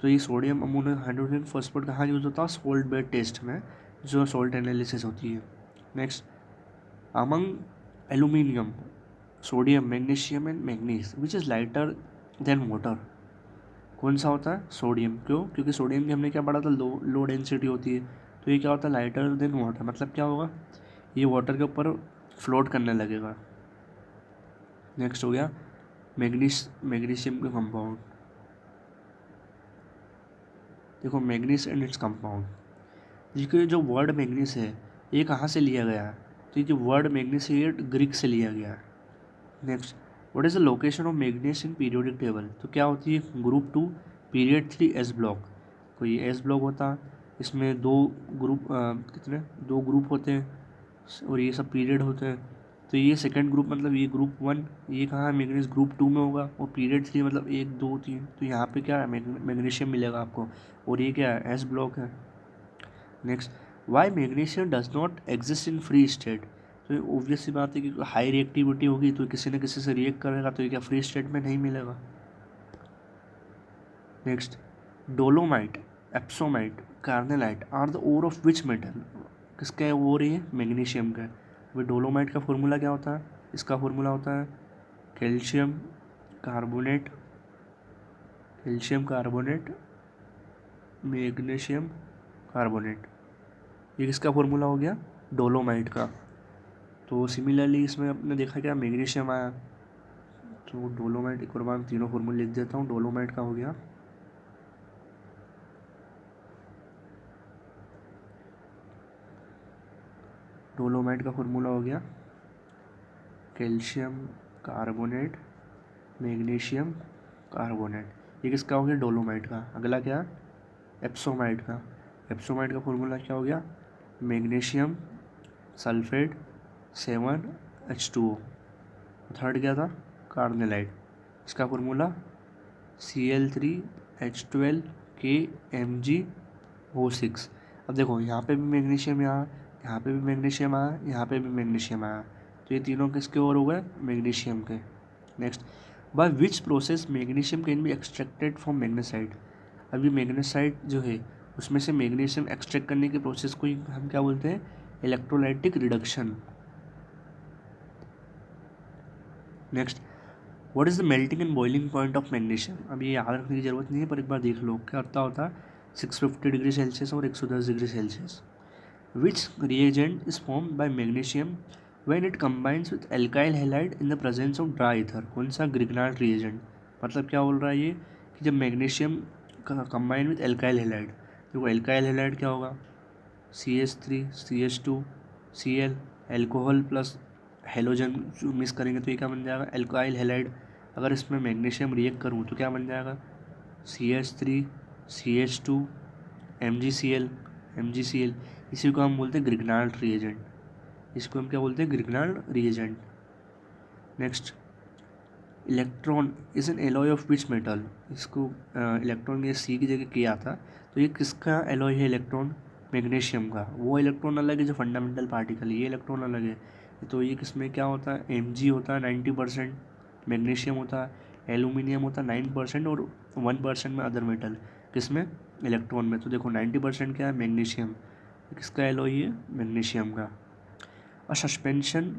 तो ये सोडियम अमोनियम हाइड्रोजन फॉस्फेट कहाँ यूज़ होता है? सोल्ट बेड टेस्ट में, जो सोल्ट एनालिसिस होती है। Next, among aluminium, sodium, magnesium and manganese which is lighter than water, कौन सा होता है? सोडियम। क्यों? क्योंकि सोडियम की हमने क्या पढ़ा था, लो डेंसिटी होती है। तो ये क्या होता है? लाइटर देन वाटर, मतलब क्या होगा? ये वाटर के ऊपर फ्लोट करने लगेगा। नेक्स्ट हो गया मैग्नीशियम का कंपाउंड। देखो मैग्नीस एंड इट्स कंपाउंड, ये जो वर्ड मैग्नीस है ये कहाँ से लिया गया है? तो ये जो वर्ड मैग्नीस है ये ग्रीक से लिया गया है। Next, what is the location of manganese in periodic table? तो क्या होती है? Group 2 period 3 S block. कोई एस ब्लॉक होता है, इसमें दो ग्रुप होते हैं और ये सब पीरियड होते हैं। तो ये सेकंड ग्रुप, मतलब ये ग्रुप 1, ये कहाँ है? मैग्नीस ग्रुप 2 में होगा। और पीरियड 3 मतलब 1 2 3, तो यहाँ पे क्या है? मैग्नीशियम मिलेगा आपको। और ये क्या है? एस ब्लॉक है। Next, why magnesium does not exist in free state? तो ये ऑब्वियस सी बात है कि हाई रिएक्टिविटी होगी तो किसी न किसी से रिएक्ट करेगा, तो ये क्या फ्री स्टेट में नहीं मिलेगा। Next, dolomite, epsomite, carnallite are the ore of which metal? किसका ओर है? मैग्नीशियम का। अभी डोलोमाइट का फॉर्मूला क्या होता है? इसका फॉर्मूला होता है calcium carbonate, calcium carbonate, magnesium carbonate. ये किसका फॉर्मूला हो गया? डोलोमाइट का। तो सिमिलरली इसमें आपने देखा क्या? मैग्नीशियम आया। तो डोलोमाइट, एक और बार तीनों फॉर्मूले लिख देता हूँ। डोलोमाइट का हो गया डोलोमाइट का फॉर्मूला हो गया कैल्शियम कार्बोनेट, मैग्नीशियम कार्बोनेट। ये किसका हो गया? डोलोमाइट का। अगला क्या? एप्सोमाइट का। एप्सोमाइट का फॉर्मूला क्या हो गया? Magnesium sulphate 7H2O। थर्ड क्या था? कार्नेलाइट। इसका फॉर्मूला Cl3H12KMgO6। अब देखो यहाँ पे भी मैग्नीशियम, यहाँ पे भी मैग्नीशियम आया, यहाँ पे भी मैग्नीशियम आया, तो ये तीनों किसके और हो गए? मैग्नीशियम के। Next, bye which process magnesium can be extracted from magnesite? अभी मैग्नेसाइट जो है उसमें से मैग्नीशियम एक्सट्रैक्ट करने की प्रोसेस को हम क्या बोलते हैं? Electrolytic reduction. Next, what is the melting and boiling point of magnesium? अब ये याद रखने की जरूरत नहीं है, पर एक बार देख लो क्या होता है 650 डिग्री सेल्सियस और 110 degree Celsius. Which reagent is form by magnesium when it combines with alkyl halide in the presence of dry ether? कौन सा? Grignard reagent. मतलब क्या बोल रहा है ये कि जब magnesium combine with alkyl halide, तो वो एल्काइल हैलाइड क्या होगा? CH3CH2Cl, एल्कोहल प्लस हेलोजन जो मिक्स करेंगे तो ये क्या बन जाएगा? Alkyl halide. अगर इसमें मैग्नीशियम रिएक्ट करूँ तो क्या बन जाएगा? CH3CH2MgCl। इसी को हम बोलते हैं ग्रिग्नार्ड रिएजेंट। इसको हम क्या बोलते हैं? Grignard reagent. Next, electron is an alloy of which metal? इसको इलेक्ट्रॉन के सी की जगह किया था, तो ये किसका एलॉय है? इलेक्ट्रॉन मैग्नीशियम का। वो इलेक्ट्रॉन अलग है जो फंडामेंटल पार्टिकल है, ये इलेक्ट्रॉन अलग है। तो ये किसमें क्या होता है? Mg होता है 90%, मैग्नीशियम होता है, एल्यूमिनियम होता है 9% और 1% में अदर मेटल। किसमें? इलेक्ट्रॉन में। तो देखो 90% क्या है? मैग्नीशियम। किसका एलॉय है? मैग्नीशियम का। अ suspension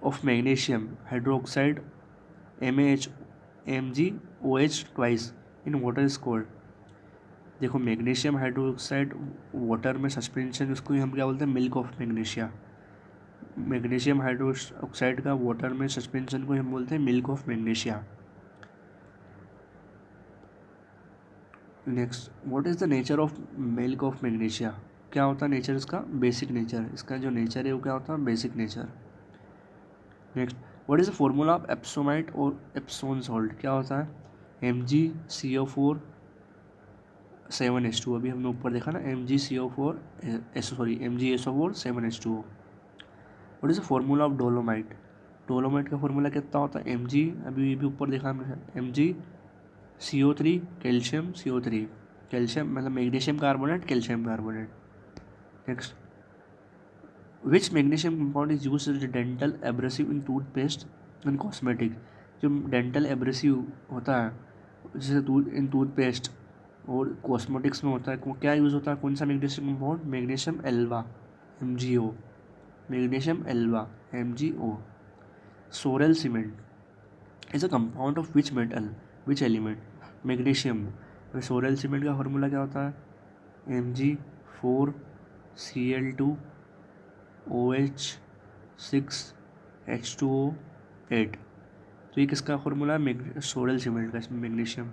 of magnesium hydroxide MaMgOH twice in water is cold. देखो मैग्नीशियम हाइड्रोक्साइड वाटर में सस्पेंशन, उसको हम क्या बोलते हैं? Milk of magnesia. Magnesium hydroxide का वाटर में सस्पेंशन को हम बोलते हैं milk of magnesia. Next, what is the nature of milk of magnesia? क्या होता है नेचर इसका? Basic nature. इसका जो नेचर है वो क्या होता है? Basic nature. Next, what is the formula of एप्सोमाइट और एप्सोन सॉल्ट? क्या होता है? MgCO4 7H2। अभी हमने ऊपर देखा ना, MgSO4 7H2O। What is the formula of dolomite? Dolomite का फॉर्मूला कितना होता है? Mg, अभी ये भी ऊपर देखा हमने, MgCO3 कैल्शियम CO3। कैल्शियम मतलब magnesium carbonate, calcium carbonate. Next, which magnesium compound is use as dental abrasive in toothpaste and cosmetic. जो डेंटल एब्रेसिव होता है जैसे टूथपेस्ट और कॉस्मेटिक्स में होता है, क्या यूज़ होता है, कौन सा magnesium compound, magnesium alba MgO, magnesium alba MgO। Sorel cement is a compound of which metal, which element, magnesium. Sorel cement का फॉर्मूला क्या होता है, Mg4Cl2OH6H2O8। तो ये किसका फॉर्मूला है, सोरेल सीमेंट का, इसमें magnesium.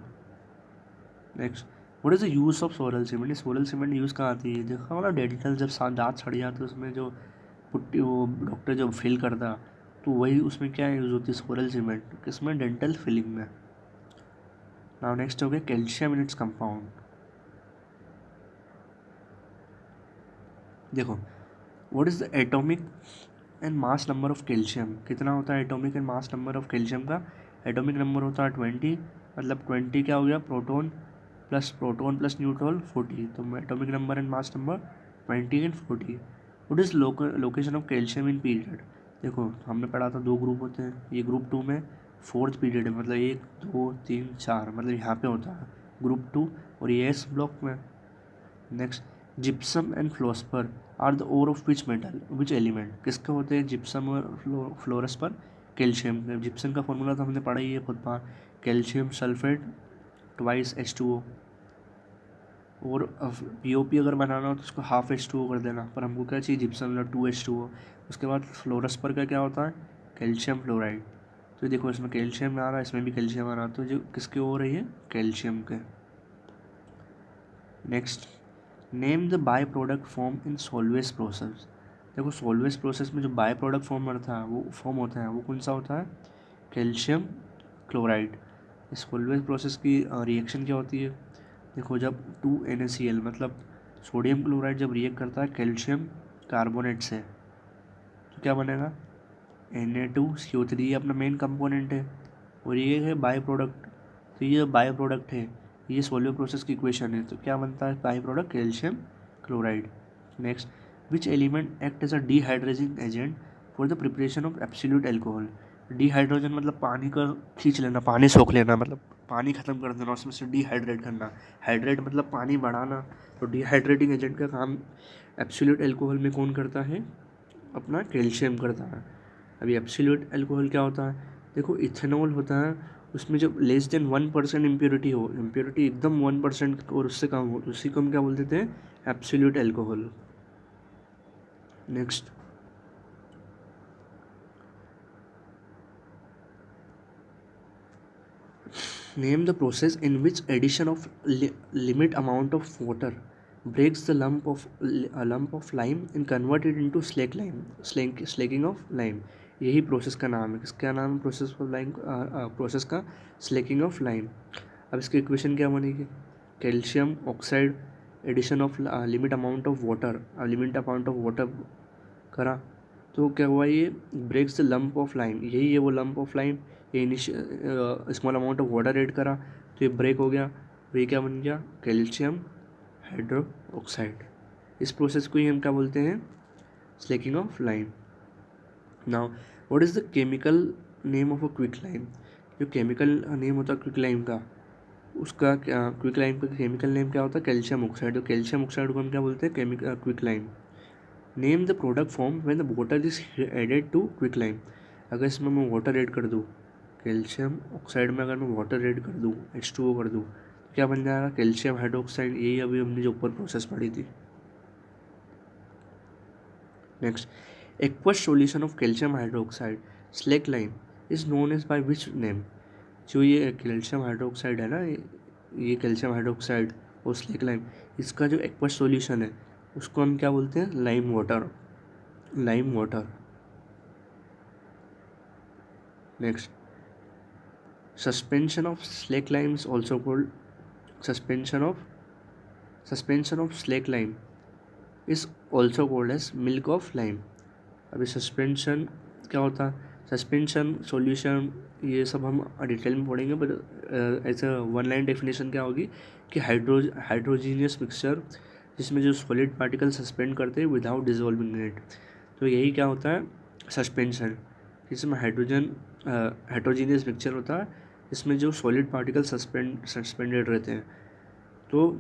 Next, what is the use of sorrel cement. ये सोरेल सीमेंट यूज़ कहाँ आती है, देखा होगा डेंटल जब दांत सड़ जाते तो उसमें जो पुट्टी वो डॉक्टर जब फिल करता तो वही उसमें क्या यूज़ होती है, सोरेल सीमेंट, किसमें, डेंटल फिलिंग में। नाउ नेक्स्ट हो गया कैल्शियम इन इट्स कंपाउंड। देखो, what is the atomic and mass number of calcium, कितना होता है atomic and mass number of calcium का। एटॉमिक नंबर होता है 20, मतलब 20 क्या हो गया, प्रोटॉन प्लस न्यूट्रॉन 40, तो atomic number and mass number 20 and 40। What is location of calcium in period. देखो हमने पढ़ा था 2 ग्रुप होते हैं, ये ग्रुप 2 में 4th पीरियड है, मतलब 1 2 3 4, मतलब यहाँ पे होता है ग्रुप 2, और ये एस ब्लॉक में। Next, gypsum and fluorspar are the ore of which metal, which element, किसके होते हैं जिप्सम और फ्लोरस्पर, कैल्शियम। जिप्सम का फॉर्मूला तो हमने पढ़ा ही है खुद बार, कैल्शियम सल्फेट ट्वाइस H2O। और POP अगर बनाना हो तो उसको हाफ H2O कर देना, पर हमको क्या चाहिए, जिप्सम 2H2O। उसके बाद फ्लोरस्पर का क्या होता है, कैल्शियम फ्लोराइड। तो देखो इसमें कैल्शियम आ रहा है, इसमें भी कैल्शियम आ रहा है, तो जो किसके हो रही है, कैल्शियम के। Next, name the by product form in Solvay process. देखो सोलवेस प्रोसेस में जो बाय प्रोडक्ट फॉर्म होता है वो कौन सा होता है, कैल्शियम क्लोराइड। इस सोलवेस प्रोसेस की रिएक्शन क्या होती है, देखो जब 2NaCl मतलब सोडियम क्लोराइड जब रिएक्ट करता है कैल्शियम कार्बोनेट से तो क्या बनेगा, Na2CO3, ये अपना मेन कंपोनेंट है, और ये है बाय प्रोडक्ट। तो ये बाय प्रोडक्ट है, ये सोलवेस प्रोसेस की इक्वेशन है, तो क्या बनता है by product, calcium chloride. Next, which element act as a dehydrating agent for the preparation of absolute alcohol. Dehydrogen मतलब पानी का खींच लेना, पानी सोख लेना, मतलब पानी ख़त्म कर देना, उसमें से डिहाइड्रेट करना। हाइड्रेट मतलब पानी बढ़ाना, तो डिहाइड्रेटिंग एजेंट का काम एब्सोल्यूट एल्कोहल में कौन करता है, अपना कैल्शियम करता है। अभी एब्सोल्यूट एल्कोहल क्या होता है, देखो इथेनॉल होता है, उसमें जब लेस देन 1% इम्प्योरिटी हो, इम्प्योरिटी एकदम 1% और उससे कम हो, तो उसी को हम क्या बोलते थे, absolute alcohol. Next, name the process in which addition of limit amount of water breaks the lump of lime and convert it into slake lime, slaking of lime। यही प्रोसेस का नाम है, किसका नाम है प्रोसेस ऑफ लाइम, प्रोसेस का slaking of lime. अब इसकी इक्वेशन क्या बनेगी, calcium oxide addition of limit amount of water करा, तो क्या हुआ, ये breaks the lump of lime, यही है वो लंप ऑफ लाइम, ये small amount of water add करा तो ये ब्रेक हो गया, तो ये क्या बन गया, कैल्शियम हाइड्रोक्साइड। इस प्रोसेस को ही हम क्या बोलते हैं, slaking of lime. Now what is the chemical name of a quick lime. जो केमिकल नेम होता है क्विक लाइम का, उसका क्या, क्विक लाइम का केमिकल नेम क्या होता है, कैल्शियम ऑक्साइड। तो कैल्शियम ऑक्साइड को हम क्या बोलते हैं, quick lime. Name the product form when the water is added to quick lime. अगर इसमें मैं वाटर ऐड कर दूँ, कैल्शियम ऑक्साइड में अगर मैं वाटर ऐड कर दूँ, H2O कर दूँ, तो क्या बन जाएगा, कैल्शियम हाइड्रोक्साइड। यही अभी हमने जो ऊपर प्रोसेस पढ़ी थी। Next, aqueous solution of calcium hydroxide slake lime is known as by which name. जो ये कैल्शियम हाइड्रोक्साइड है ना, ये कैल्शियम हाइड्रोक्साइड और स्लेक लाइम, इसका जो एक्वस सॉल्यूशन है उसको हम क्या बोलते हैं, lime water, lime water. Next, suspension of slake lime is also called suspension of slake lime is also called as milk of lime। अभी सस्पेंशन क्या होता है, सस्पेंशन सॉल्यूशन ये सब हम डिटेल में पढ़ेंगे, बट ऐसा वन लाइन डेफिनेशन क्या होगी कि हाइड्रोजीनियस मिक्सचर जिसमें जो सॉलिड पार्टिकल सस्पेंड करते हैं विदाउट डिजोल्विंग इट। तो यही क्या होता है, सस्पेंशन, जिसमें हेट्रोजीनियस मिक्सचर होता है, इसमें जो सॉलिड पार्टिकल सस्पेंडेड रहते हैं। तो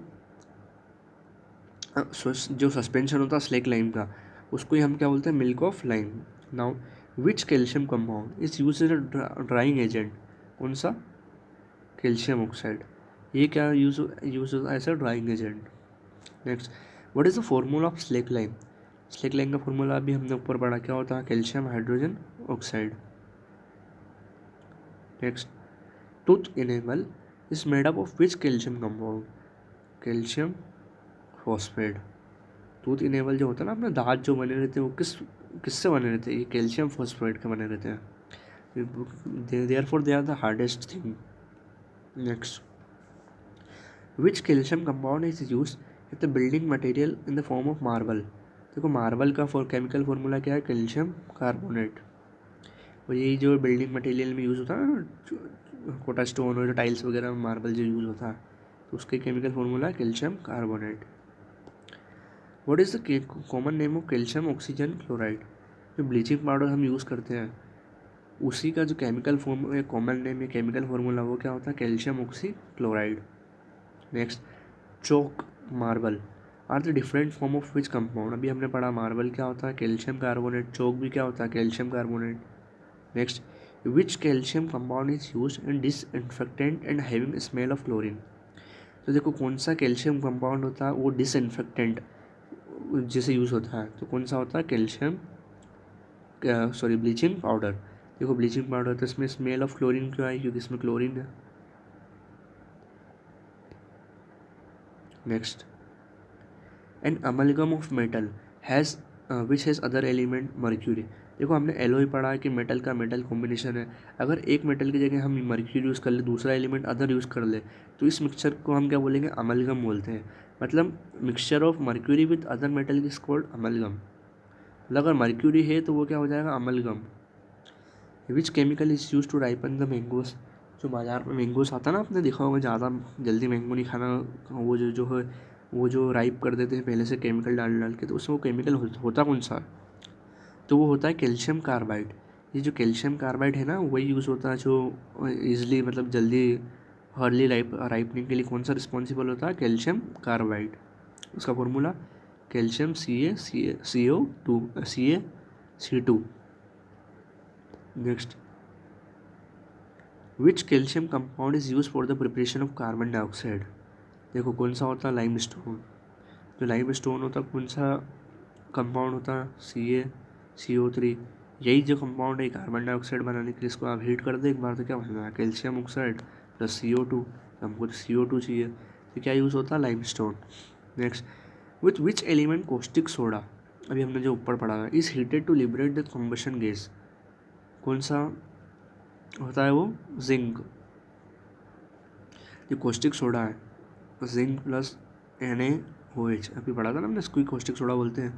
जो सस्पेंशन होता है स्लेक लाइम का, उसको ही हम क्या बोलते हैं, milk of lime. Now which calcium compound is use as a drying agent, कौन सा, कैल्शियम ऑक्साइड, ये क्या यूज होता है as a drying agent. Next, what is the formula of slake lime, slake lime का फॉर्मूला अभी हमने ऊपर पढ़ा, क्या होता है, calcium hydrogen oxide. Next, tooth enamel is made up of which calcium compound, calcium phosphate. Tooth enable जो होता है ना, अपने दांत जो बने रहते हैं वो किससे बने रहते हैं, ये कैल्शियम फॉस्फेट के बने रहते हैं, therefore they are the hardest thing. Next, which calcium compound is use at the building material in the form of marble. देखो मार्बल का केमिकल फॉर्मूला क्या है, कैल्शियम कार्बोनेट। और यही जो बिल्डिंग मटेरियल में यूज़ होता है ना, कोटा स्टोन और टाइल्स वगैरह में मार्बल जो यूज़ होता है, तो उसके केमिकल फॉर्मूला है calcium carbonate. What is the common name of calcium oxygen chloride, जो ब्लीचिंग पाउडर हम यूज़ करते हैं उसी का जो केमिकल फॉर्म कॉमन नेम या केमिकल फॉर्मूला वो क्या होता है, calcium oxychloride. Next, chalk marble are the different form of which compound, अभी हमने पढ़ा मार्बल क्या होता है, कैल्शियम कार्बोनेट, चौक भी क्या होता है, calcium carbonate. Next, which calcium compound is use in disinfectant and having smell of chlorine. तो देखो कौन सा कैल्शियम कंपाउंड होता है वो डिसइंफेक्टेंट जैसे यूज़ होता है, तो कौन सा होता है, कैल्शियम ब्लीचिंग पाउडर। देखो ब्लीचिंग पाउडर तो इसमें स्मेल ऑफ क्लोरीन क्यों आई, क्योंकि इसमें क्लोरीन है। Next, an amalgam of metal has which has other element mercury. देखो हमने एलोई पढ़ा है कि मेटल का मेटल कॉम्बिनेशन है, अगर एक मेटल की जगह हम मर्क्यूरी यूज़ कर ले, दूसरा एलिमेंट अदर यूज़ कर ले, तो इस मिक्सचर को हम क्या बोलेंगे, अमलगम बोलते हैं। मतलब mixture of mercury with other metal is called amalgam. मतलब अगर मर्क्यूरी है तो वो क्या हो जाएगा, amalgam. Which chemical is use to ripen the mangoes, जो बाज़ार में मैंगोस आता है ना, आपने देखा होगा, ज़्यादा जल्दी मैंगो नहीं खाना, वो जो है वो जो राइप कर देते हैं पहले से केमिकल डाल डाल के, तो उसमें वो केमिकल होता कौन सा, तो वो होता है कैल्शियम कार्बाइड। ये जो कैल्शियम कार्बाइड है ना, वही यूज़ होता है जो ईजिली मतलब जल्दी अर्ली राइपनिंग के लिए कौन सा रिस्पॉन्सिबल होता है, कैल्शियम कार्बाइड। उसका formula calcium CaCO2 next, which calcium compound is use for the preparation of carbon dioxide. देखो कौन सा होता है, लाइम स्टोन। जो लाइम स्टोन होता है कौन सा कंपाउंड होता है, CaCO3। यही जो कंपाउंड है कार्बन डाइऑक्साइड बनाने के लिए, इसको आप हीट कर दे एक बार तो क्या बन है, कैल्शियम ऑक्साइड प्लस CO2। हमको तो CO2 चाहिए, तो क्या यूज़ होता है, limestone. Next, with which element caustic soda, अभी हमने जो ऊपर पढ़ा है, is heated to liberate the combustion gas, कौन सा होता है वो, जिंक। जो कॉस्टिक सोडा है जिंक प्लस NaOH, अभी पढ़ा था ना हमने, इसको ही कॉस्टिक सोडा बोलते हैं।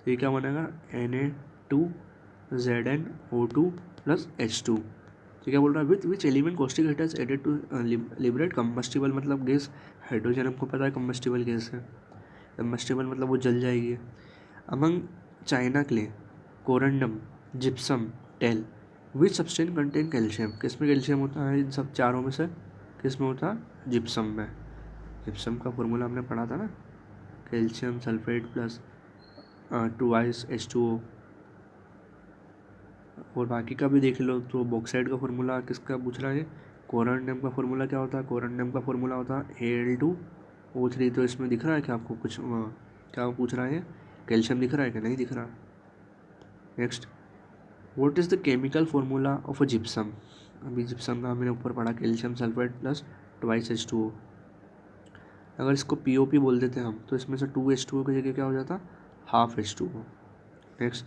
तो ये क्या बनेगा, Na2ZnO2 प्लस H2। तो क्या बोल रहा है, with which element caustic heat is added to liberate combustible, मतलब गैस, हाइड्रोजन हमको पता है कम्बस्टिबल गैस है, कम्बस्टिबल मतलब वो जल जाएगी। Among china clay, corundum, gypsum, talc, which substance contain calcium, किस में कैल्शियम होता है इन सब चारों में से, किस में होता है, जिप्सम में। जिप्सम का फॉर्मूला हमने पढ़ा था ना, कैल्शियम सल्फेट प्लस 2H2O। और बाकी का भी देख लो, तो बॉक्साइड का फॉर्मूला किसका पूछ रहा है, कोरंडम का फॉर्मूला क्या होता है, कोरंडम का फॉर्मूला होता है Al2O3। तो इसमें दिख रहा है कि आपको कुछ क्या पूछ रहा है, कैल्शियम दिख रहा है कि नहीं दिख रहा। Next, what is the chemical formula of a gypsum, अभी जिप्सम का हमने ऊपर पढ़ा, कैल्शियम सल्फेट प्लस 2H2O। अगर इसको POP बोल देते हम, तो इसमें से 2H2O की जगह क्या हो जाता, half H2O। Next,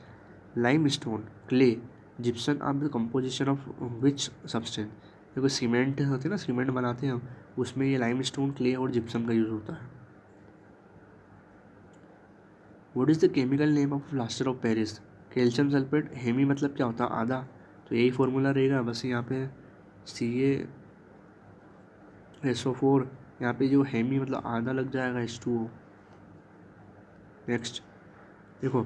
limestone, clay, gypsum are the composition of which substance. देखो सीमेंट होती है ना, सीमेंट बनाते हैं हम, उसमें ये लाइम स्टोन, क्ले और जिप्सम का यूज़ होता है। What is the chemical name of plaster of Paris, calcium sulphate, hemi मतलब क्या होता है, आधा। तो यही फॉर्मूला रहेगा, बस यहाँ पे CaSO4, यहाँ पे जो हेमी मतलब आधा लग जाएगा H2O। नेक्स्ट देखो,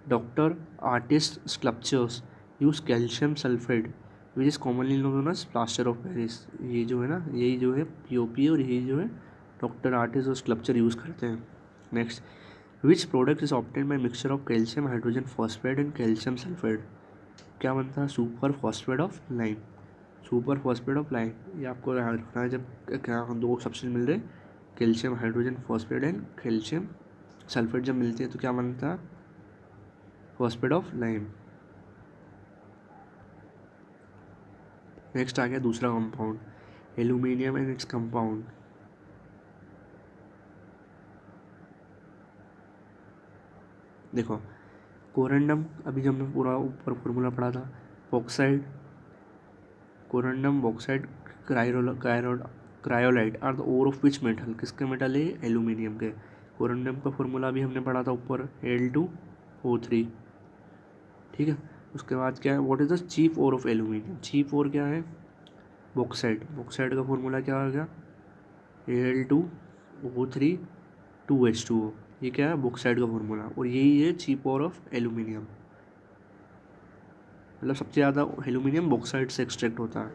doctor artist sculptures use calcium sulphate which is commonly known as plaster of Paris. ये जो है ना, यही जो है पीओपी और यही जो है डॉक्टर आर्टिस्ट और स्कल्पचर यूज़ करते हैं। Next, which product is obtain bye mixture of calcium hydrogen phosphate and calcium sulphate. क्या बनता है? Super phosphate of lime. Super phosphate of lime, ये आपको याद रखना है जब क्या दो सब्सटेंस मिल रहे, calcium hydrogen phosphate and calcium sulphate जब मिलती है तो क्या बनता है? Phosphate of lime. नेक्स्ट आ गया दूसरा compound, aluminium and its compound. देखो, कोरंडम, अभी जब हमने पूरा ऊपर फॉर्मूला पढ़ा था, bauxite, corundum, bauxite, cryolite are the ore of which metal. किसके मेटल है? एल्यूमिनियम के। कोरंडम का फॉर्मूला भी हमने पढ़ा था ऊपर, Al2O3। ठीक है, उसके बाद क्या है? What is the chief ore of aluminium. Chief ore क्या है? बॉक्साइड। बॉक्साइड का फॉर्मूला क्या आ गया? Al2O3 2H2O। ये क्या है? बॉक्साइड का फॉर्मूला, और यही है चीप ओर ऑफ एल्यूमिनियम। मतलब सबसे ज़्यादा एल्यूमिनियम बॉक्साइड से एक्सट्रैक्ट होता है।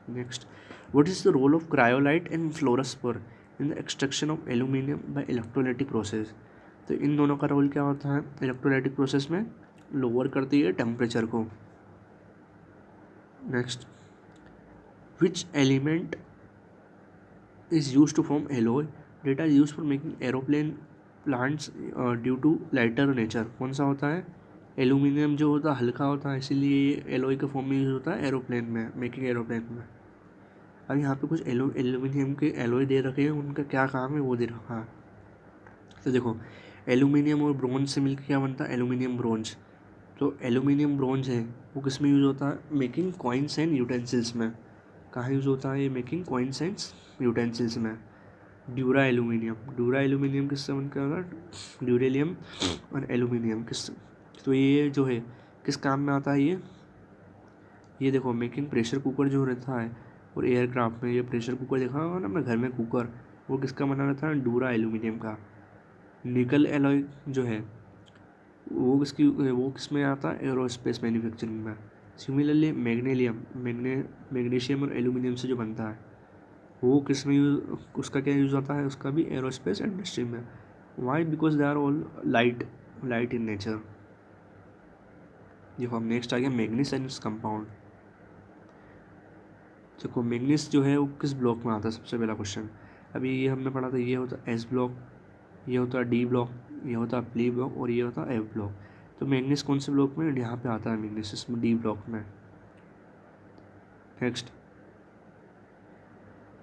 Next, what is the role of cryolite and fluorspar in the extraction of aluminium by electrolytic process. तो इन दोनों का रोल क्या होता है इलेक्ट्रोलाइटिक प्रोसेस में? लोअर करती है टेम्परेचर को। Next, which element is used to form alloy that are used for making aeroplane plants due to lighter nature। कौन सा होता है? एल्यूमिनियम जो होता है हल्का होता है, इसीलिए ये एलोय के फॉर्म में यूज होता है एरोप्लेन में, मेकिंग एरोप्लेन में। अब यहाँ पे कुछ एल्यूमिनियम के एलोय दे रखे हैं, उनका क्या काम है वो दे रखा है। तो देखो, एल्यूमिनियम और ब्रोंज से मिलकर क्या बनता है? Aluminium bronze. तो एल्यूमिनियम ब्रोंज है वो किस में यूज़ होता है? मेकिंग कॉइन्स एंड यूटेंसिल्स में। कहाँ यूज़ होता है ये? मेकिंग कॉइन्स एंड यूटेंसिल्स में। ड्यूरा एल्यूमिनियम, ड्यूरा एल्यूमिनियम किससे बनकर होगा? ड्यूरेलियम और एल्यूमिनियम किस, तो ये जो है किस काम में आता है ये देखो, मेकिंग प्रेशर कुकर जो रहता है और एयरक्राफ्ट में, ये प्रेशर कुकर देखा होगा ना अपने घर में कुकर, वो किसका बना रहता है? ड्यूरा एल्यूमिनियम का। निकल एलॉय जो है वो किस में आता है? एरोस्पेस मैन्युफैक्चरिंग में। सिमिलरली मैग्नीशियम और एल्यूमिनियम से जो बनता है वो किस में यूज, उसका क्या यूज़ होता है? उसका भी एरोस्पेस इंडस्ट्री में। Why? Because they are all light in nature. देखो हम नेक्स्ट आ गया मैग्नीस एंड इट्स कंपाउंड। देखो मैग्नीस जो है वो किस ब्लॉक में आता है? सबसे पहला क्वेश्चन, अभी ये हमने पढ़ा था, ये होता है एस ब्लॉक, ये होता है डी ब्लॉक, ये होता है पी ब्लॉक और ये होता है एफ ब्लॉक। तो मैग्नीस कौन से ब्लॉक में? यहाँ पे आता है मैग्नीस, इसमें डी ब्लॉक में। Next,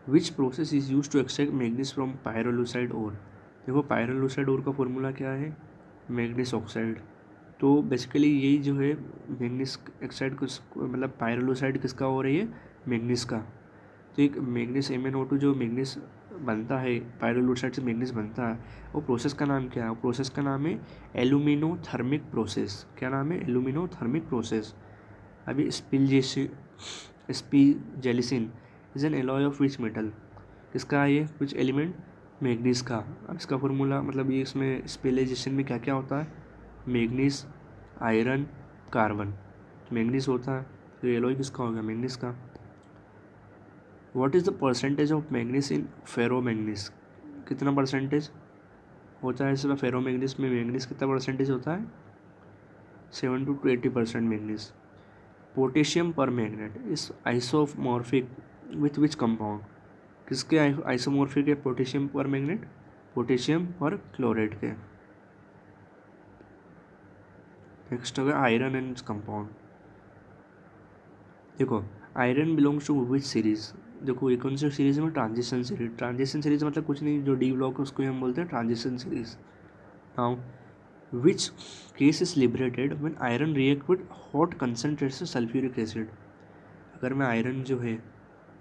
which process is use to extract manganese from pyrolusite ore. देखो पायरोलुसाइड ओर का फॉर्मूला क्या है? Manganese oxide. तो बेसिकली यही जो है मैग्नीस ऑक्साइड को, मतलब पायरोलुसाइड किसका हो रही है? मैग्नीस का। तो एक मैग्नीस MnO2 जो मैग्नीस बनता है, पायरोलुसाइड से मैग्नीस बनता है, वो प्रोसेस का नाम क्या है? वो प्रोसेस का नाम है एल्यूमिनोथर्मिक प्रोसेस। क्या नाम है? Aluminothermic process. अभी spiegeleisen is an alloy of which metal. किसका है ये? कुछ एलिमेंट? मैग्नीस का। अब इसका फॉर्मूला, मतलब ये इसमें स्पेलाइजेशन में क्या क्या होता है? Manganese, iron, carbon. मैग्नीस होता है तो एलॉय किसका होगा? मैग्नीस का। What is the percentage of manganese in ferromanganese. कितना परसेंटेज होता है इसमें? फेरोमैग्नीस में मैग्नीस कितना परसेंटेज होता है? 70 to 80% manganese. Potassium permanganate is isomorphic with which compound. किसके आइसोमॉर्फिक है potassium permanganate? Potassium per chloride के। नेक्स्ट हो गया आयरन एंड इट्स कंपाउंड। देखो iron belongs to which series. देखो ये कौन सी सीरीज में? Transition series. ट्रांजिशन सीरीज मतलब कुछ नहीं, जो डी ब्लॉक है उसको हम बोलते हैं transition series. Now which case is liberated when iron react with hot concentrated sulphuric acid. अगर मैं आयरन जो है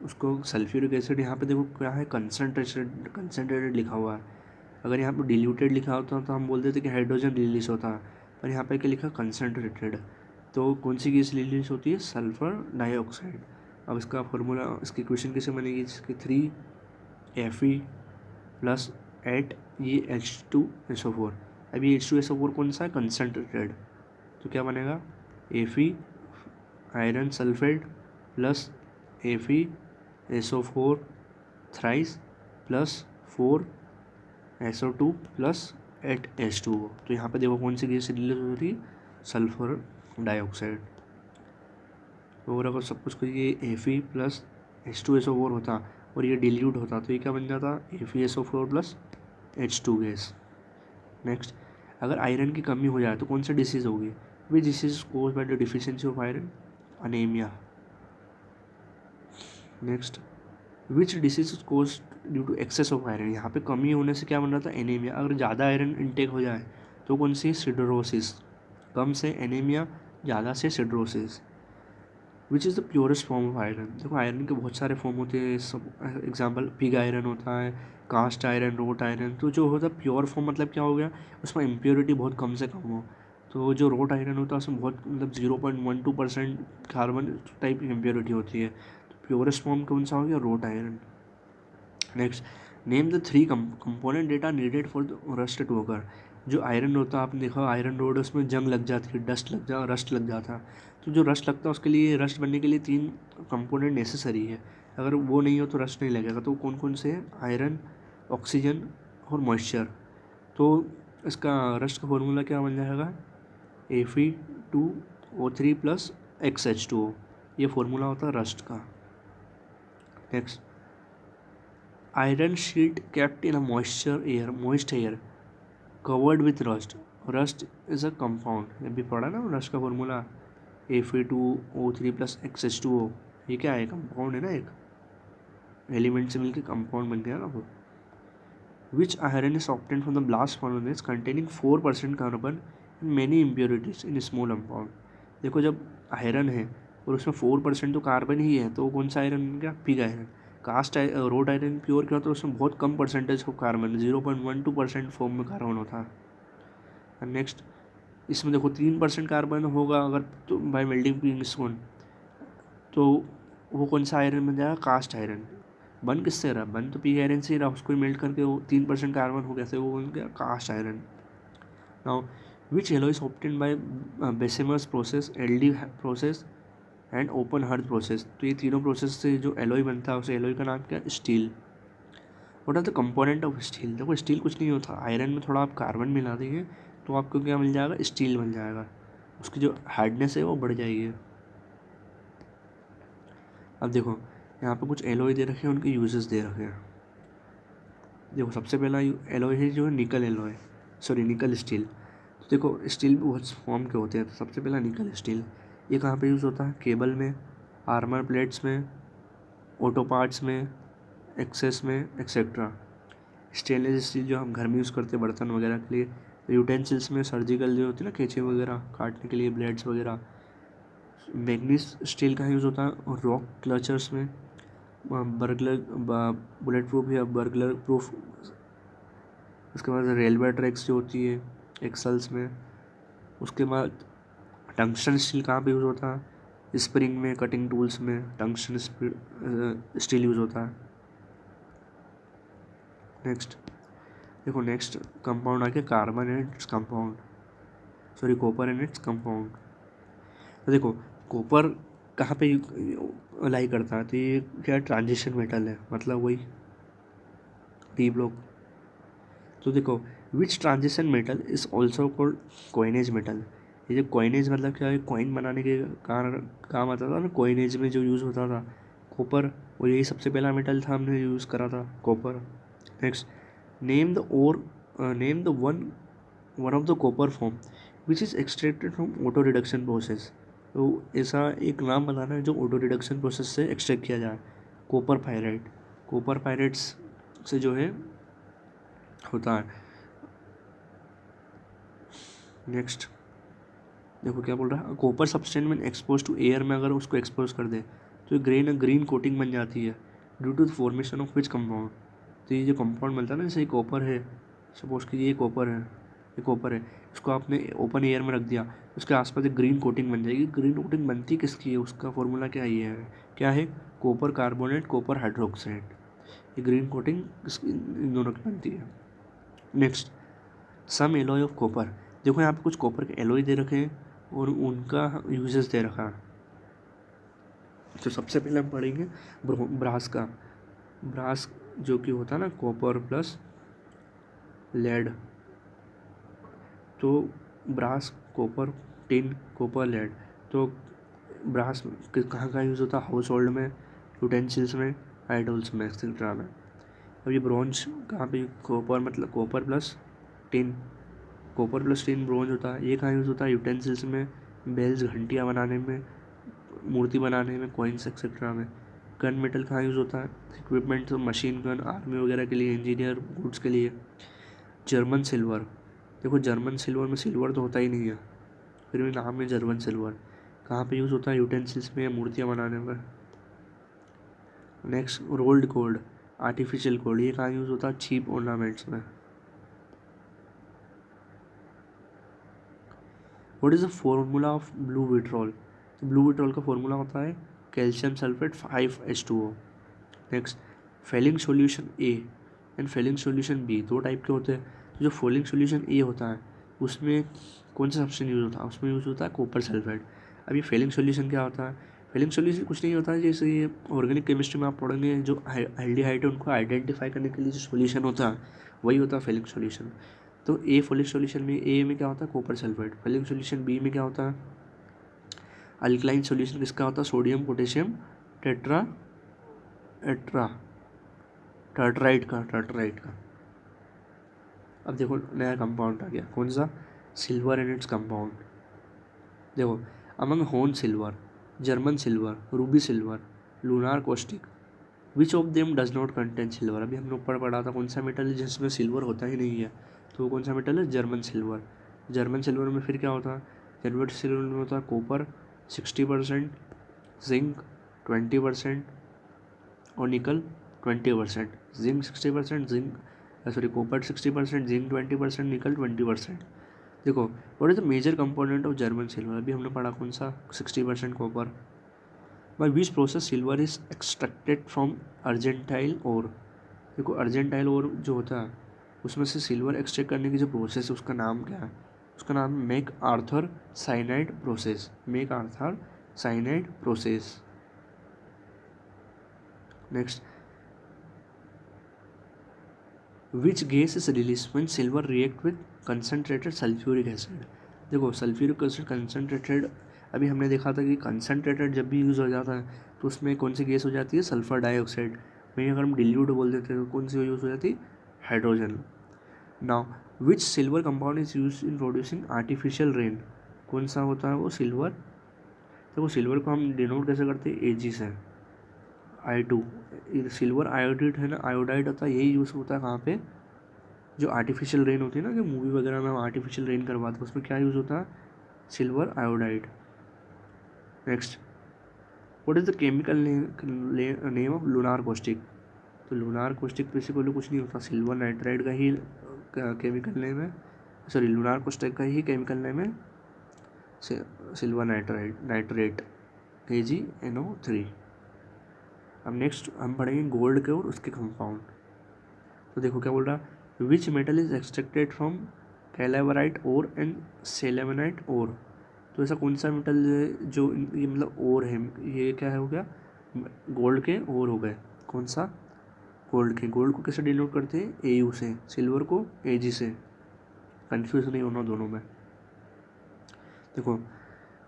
उसको सल्फ्यूरिक एसिड, यहाँ पे देखो क्या है? कंसनट्रेटेड लिखा हुआ है। अगर यहाँ पे डिल्यूटेड लिखा होता तो हम बोल देते कि हाइड्रोजन रिलीज होता है, पर यहाँ पे क्या लिखा? कंसनट्रेटेड। तो कौन सी गैस रिलीज होती है? Sulphur dioxide. अब इसका फॉर्मूला, इसकी इक्वेशन कैसे बनेगी? इसकी 3Fe + 8 ये H2SO4। अब ये H2SO4 कौन सा है? कंसनट्रेटेड। तो क्या बनेगा, Fe iron sulphate plus FeSO4 thrice plus 4SO2 plus 8H2O। तो यहाँ पे देखो कौन सी गैस रिलीज हो रही है, सल्फर डाइऑक्साइड। और अगर सब कुछ को ये Fe प्लस H2SO4 होता और ये डिल्यूट होता तो ये क्या बन जाता, FeSO4 plus H2 gas. Next, अगर आयरन की कमी हो जाए तो कौन सी डिसीज़ होगी, which disease cause by the deficiency of iron, anaemia. Next, which disease cause due to excess of iron, यहाँ पे कमी होने से क्या बन रहा था, एनीमिया। अगर ज़्यादा आयरन इनटेक हो जाए तो कौन सी, सिडरोसिस। कम से एनीमिया, ज़्यादा से siderosis. Which is the purest form of iron, देखो आयरन के बहुत सारे फॉर्म होते हैं, सब एग्जाम्पल पिग आयरन होता है, कास्ट आयरन, रोट आयरन। तो जो होता है प्योर फॉर्म मतलब क्या हो गया, उसमें इम्प्योरिटी बहुत कम से कम हो। तो जो रोट आयरन होता है उसमें बहुत मतलब 0.12% कार्बन टाइप की इम्प्योरिटी होती है। तो प्योरेस्ट फॉर्म कौन सा हो गया, wrought iron. Next, name the 3 component data needed for the rust to occur. जो आयरन होता है, आपने देखा आयरन रोड उसमें जंग लग जाती है, रस्ट लग जाता। तो जो रस्ट लगता है उसके लिए, रस्ट बनने के लिए 3 कंपोनेंट नेसेसरी है। अगर वो नहीं हो तो रस्ट नहीं लगेगा। तो कौन कौन से हैं, आयरन, ऑक्सीजन और मॉइस्चर। तो इसका रस्ट का फॉर्मूला क्या बन जाएगा, Fe2O3 प्लस XH2O। ये फॉर्मूला होता है रस्ट का। Next, iron sheet kept in a moist air covered with rust. Rust is a compound, ये भी पढ़ा ना रस्ट का फॉर्मूला, Fe2O3 प्लस XH2O। ये क्या है, कंपाउंड है ना, एक एलिमेंट से मिलकर कंपाउंड बन गया ना वो। Which iron is obtained from the blast furnace containing 4% carbon and many impurities in small amount. देखो जब आयरन है और उसमें 4% तो कार्बन ही है, तो कौन सा आयरन बन गया, pig iron. Road iron pure क्या होता है, उसमें बहुत कम परसेंटेज ऑफ कार्बन, 0.12% फॉर्म में कार्बन होता है। नेक्स्ट, इसमें देखो 3% कार्बन होगा अगर तो बाय मेल्टिंग पिंग स्टोन, तो वो कौन सा आयरन बन जाएगा, कास्ट आयरन। बन किससे रहा, बन तो पिग आयरन से ही रहा, उसको मेल्ट करके वो 3% कार्बन हो गया, वो बन गया cast iron. Now which alloy is obtained by Bessemer process, LD process and open hearth process. तो ये तीनों प्रोसेस से जो एलॉय बनता है, उस एलॉय का नाम क्या है, steel. What are the component of steel, देखो स्टील कुछ नहीं होता, आयरन में थोड़ा आप कार्बन मिला देंगे तो आपको क्या मिल जाएगा, स्टील बन जाएगा। उसकी जो हार्डनेस है वो बढ़ जाएगी। अब देखो यहाँ पे कुछ एलॉय दे रखे हैं, उनके यूजेस दे रखे हैं। देखो सबसे पहला एलॉय है जो है निकल स्टील। तो देखो स्टील भी बहुत फॉर्म के होते हैं। तो सबसे पहला निकल स्टील, ये कहाँ पे यूज़ होता है, केबल में, आर्मर प्लेट्स में, ऑटो पार्ट्स में, एक्सेस में, एक्सेट्रा। स्टेनलेस स्टील जो हम घर में यूज़ करते हैं बर्तन वगैरह के लिए, यूटेंसिल्स में, सर्जिकल जो होती है ना, कैंची वगैरह काटने के लिए, ब्लेड्स वगैरह। मैग्नीस स्टील का यूज़ होता है रॉक क्लचर्स में, बर्गलर बुलेट प्रूफ या बर्गलर प्रूफ। उसके बाद रेलवे ट्रैक्स जो होती है एक्सल्स में। उसके बाद टंगस्टन स्टील कहाँ पे यूज़ होता है, स्प्रिंग में, कटिंग टूल्स में टंगस्टन स्टील यूज़ होता है। नेक्स्ट देखो, नेक्स्ट कंपाउंड आ गया carbon and its compound, sorry copper and its compound. तो देखो कॉपर कहाँ पे लाई करता है, तो ये क्या ट्रांजिशन मेटल है, मतलब वही पी ब्लॉक। तो देखो विच transition metal is also called coinage metal. ये जो कॉइनेज मतलब क्या है, कॉइन बनाने के कारण काम आता था ना, कॉइनेज में जो यूज़ होता था कॉपर, और यही सबसे पहला मेटल था हमने यूज़ करा था copper. Next, name the one of the copper form which is extracted from auto reduction process. तो ऐसा एक नाम बताना है जो ऑटो रिडक्शन प्रोसेस से एक्सट्रैक्ट किया जाए। कॉपर पायराइट, कॉपर पायराइट्स से जो है होता है। नेक्स्ट देखो क्या बोल रहा है, कॉपर सब्सटेंस में एक्सपोज टू एयर में अगर उसको एक्सपोज कर दे तो ग्रीन कोटिंग बन जाती है due to the formation of which compound. तो ये जो कंपाउंड बनता है ना, जैसे ये कॉपर है, सपोज कि ये कॉपर है, इसको आपने ओपन एयर में रख दिया, उसके आसपास एक ग्रीन कोटिंग बन जाएगी। ग्रीन कोटिंग बनती किसकी है, उसका फॉर्मूला क्या है, कॉपर कार्बोनेट, कॉपर हाइड्रोक्साइड। ये ग्रीन कोटिंग इन दोनों की बनती है। Next, some alloy of copper, देखो यहाँ पे कुछ कॉपर के एलॉय दे रखे हैं और उनका यूजेस दे रखा है। तो सबसे पहले हम पढ़ेंगे ब्रास का। ब्रास जो कि होता है ना कॉपर प्लस लेड। तो brass, copper, tin, copper, lead. तो ब्रास कहाँ कहाँ यूज़ होता है? हाउस होल्ड में, यूटेंसिल्स में, आइडल्स में, एक्सेट्रा में। अब ये ब्रॉन्ज कहाँ पे? कॉपर मतलब copper plus tin, copper plus tin bronze होता है। ये कहाँ यूज़ होता है? यूटेंसिल्स में, बेल्स घंटियाँ बनाने में, मूर्ति बनाने में, कॉइन्स एक्सेट्रा में। गन मेटल कहाँ यूज़ होता है? इक्विपमेंट, मशीन गन, आर्मी वगैरह के लिए, इंजीनियर गुड्स के लिए। जर्मन सिल्वर, देखो जर्मन सिल्वर में सिल्वर तो होता ही नहीं है, फिर भी नाम है जर्मन सिल्वर। कहाँ पे यूज़ होता है? यूटेंसिल्स में या मूर्तियाँ बनाने में। Next rolled gold, artificial gold. ये कहाँ यूज़ होता है? चीप ऑर्नामेंट्स में। What is the formula of blue vitriol? तो ब्लू विट्रॉल का फॉर्मूला होता है calcium sulphate 5H2O। Next Fehling solution A and Fehling solution B, दो टाइप के होते हैं। तो जो फेलिंग सॉल्यूशन ए होता है उसमें कौन सा सब्सटेंस यूज़ होता है? उसमें यूज़ होता है कॉपर सल्फेट। अब ये फेलिंग सॉल्यूशन क्या होता है? फेलिंग सॉल्यूशन कुछ नहीं होता है, जैसे ये ऑर्गेनिक केमिस्ट्री में आप पढ़ेंगे, जो एल्डिहाइड है उनको आइडेंटिफाई करने के लिए जो सॉल्यूशन होता है वही होता है फेलिंग सॉल्यूशन। तो ए फेलिंग सॉल्यूशन में ए में क्या होता है? Copper sulphate. Fehling solution B में क्या होता है? अल्कलाइन सॉल्यूशन किसका होता है? सोडियम पोटेशियम टेट्रा एट्रा टर्टराइट का। अब देखो नया कंपाउंड आ गया, कौन सा? Silver and its compound. देखो among horn silver, German silver, ruby silver, lunar caustic, which of them does not contain silver? अभी हमने ऊपर पढ़ा था कौन सा मेटल है जिसमें सिल्वर होता ही नहीं है, तो वो कौन सा मेटल है? German silver. जर्मन सिल्वर में फिर क्या होता है? जर्मन सिल्वर में होता है कॉपर 60%, जिंक 20% और निकल 20%। Zinc 60%, copper 60%, zinc 20%, nickel 20%। देखो what is the major component of German silver? अभी हमने पढ़ा कौन सा? 60% copper. By which process silver is extracted from argentite ore? देखो अर्जेंटाइल ओर जो होता है उसमें से सिल्वर एक्सट्रैक्ट करने की जो प्रोसेस है उसका नाम क्या है? उसका नाम MacArthur cyanide process. MacArthur cyanide process. Next which gas is release when silver react with concentrated sulphuric acid? देखो सल्फ्यूरिक एसिड कंसनट्रेटेड, अभी हमने देखा था कि कंसनट्रेटेड जब भी यूज़ हो जाता है तो उसमें कौन सी गैस हो जाती है? Sulphur dioxide. वहीं अगर हम डिल्यूट बोल देते हैं तो कौन सी यूज़ हो जाती है? Hydrogen. Now which silver compound is use in producing artificial rain? कौन सा होता है वो सिल्वर? देखो सिल्वर को हम डिनोट कैसे करते हैं? Ag से, I2। सिल्वर आयोडाइड है ना, आयोडाइड होता है, यही यूज़ होता है कहाँ पे? जो आर्टिफिशियल रेन होती है ना, जो मूवी वगैरह में हम आर्टिफिशियल रेन करवाते हैं उसमें क्या यूज़ होता है? Silver iodide. Next what is the chemical name of lunar caustic? तो लूनार कॉस्टिक बेसिकली कुछ नहीं होता, सिल्वर नाइट्राइड का ही केमिकल नेम है। सॉरी, लूनार कॉस्टिक का ही केमिकल नेम है सिल्वर नाइट्रेट AgNO3। अब नेक्स्ट हम पढ़ेंगे गोल्ड के और उसके कंपाउंड। तो देखो क्या बोल रहा है? Which metal is extracted from calaverite ore and sylvanite ore? तो ऐसा कौन सा मेटल है जो ये मतलब ओर है? ये क्या है हो गया? गोल्ड के ओर हो गए। कौन सा? गोल्ड के। गोल्ड को कैसे डिनोट करते हैं? AU से। सिल्वर को Ag से। कंफ्यूज नहीं होना दोनों में। देखो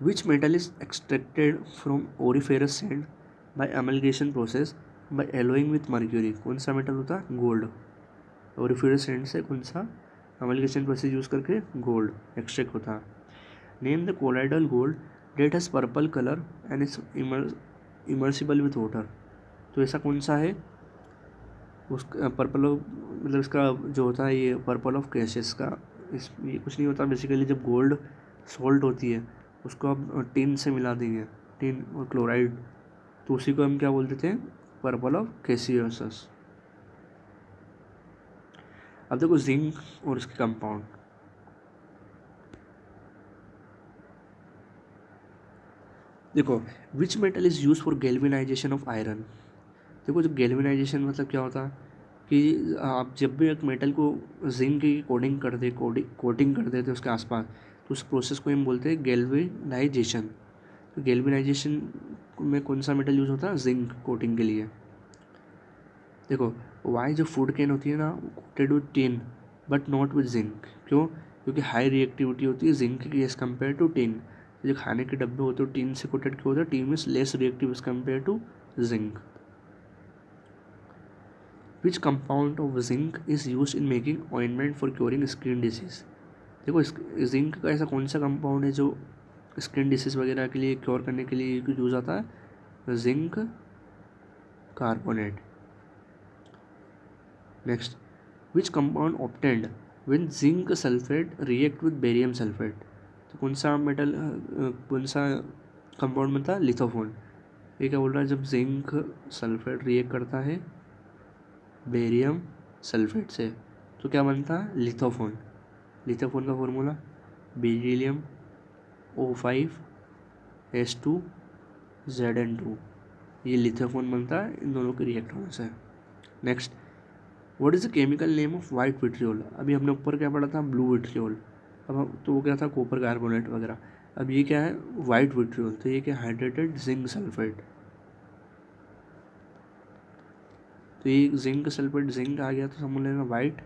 which metal is extracted from auriferous sand by amalgamation process by alloying with mercury? कौन सा मेटल होता है? गोल्ड। ओरिफेरस सैंड से कौन सा? अमलगेशन प्रोसेस यूज़ करके गोल्ड एक्सट्रैक्ट होता है। Name the colloidal gold that has purple colour and is immersible with water? तो ऐसा कौन सा है? उसका पर्पल मतलब इसका जो होता है ये पर्पल ऑफ कैशेस का, इस ये कुछ नहीं होता बेसिकली। जब गोल्ड सॉल्ट होती है उसको आप टिन से मिला देंगे, टिन और क्लोराइड, तो उसी को हम क्या बोल देते हैं? Purple of Cassius. अब देखो जिंक और इसके कंपाउंड। देखो which metal is use for galvanisation of iron? देखो जब गैल्वेनाइजेशन मतलब क्या होता है कि आप जब भी एक मेटल को जिंक की कोटिंग कर देते उसके आसपास, तो उस प्रोसेस को हम बोलते हैं गैल्वेनाइजेशन। तो गैल्वेनाइजेशन में कौन सा मेटल यूज़ होता है? जिंक कोटिंग के लिए। देखो वाई जो फूड कैन होती है ना coated with tin but not with zinc, क्यों? क्योंकि हाई रिएक्टिविटी होती है जिंक की एज कम्पेयर टू टिन। जो खाने के डब्बे होते हैं टिन से कोटेड क्यों होता है? Tin is less reactive as compare to zinc. Which compound of zinc is use in making ointment for curing skin disease? देखो जिंक का ऐसा कौन सा कंपाउंड है जो स्किन डिसीज वगैरह के लिए क्योर करने के लिए यूज आता है? Zinc carbonate. Next, which compound obtained when zinc sulphate react with barium sulphate? तो कौन सा मेटल कौन सा कंपाउंड बनता है? लिथोफोन। ये क्या बोल रहा है? जब जिंक सल्फेट रिएक्ट करता है बेरियम सल्फेट से तो क्या बनता है? लिथोफोन। लिथोफोन का फॉर्मूला बेरिलियम O5S2Zn2। ये लिथोफोन बनता है इन दोनों के रिएक्ट होने से। Next, what is the chemical name of white vitriol? अभी हमने ऊपर क्या पढ़ा था? Blue vitriol. तो वो क्या था? कॉपर कार्बोनेट वगैरह। अब ये क्या है? White vitriol. तो ये क्या? Hydrated zinc sulphate. तो ये जिंक सल्फेट, जिंक आ गया तो समझ लेना वाइट,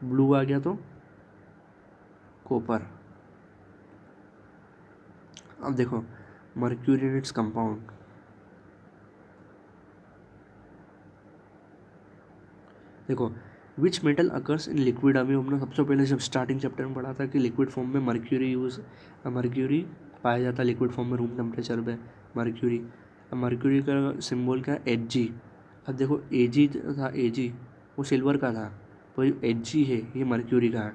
ब्लू आ गया तो कॉपर। अब देखो मर्क्यूरी एंड इट्स कंपाउंड। देखो which metal occurs in liquid. अभी हमने सबसे पहले जब स्टार्टिंग चैप्टर में पढ़ा था कि लिक्विड फॉर्म में मर्क्यूरी पाया जाता है लिक्विड फॉर्म में रूम टेम्परेचर पे मर्क्यूरी। अब मर्क्यूरी का सिंबल क्या है? Hg। अब देखो Ag था, Ag वो सिल्वर का था, तो जो Hg है ये मर्क्यूरी का है।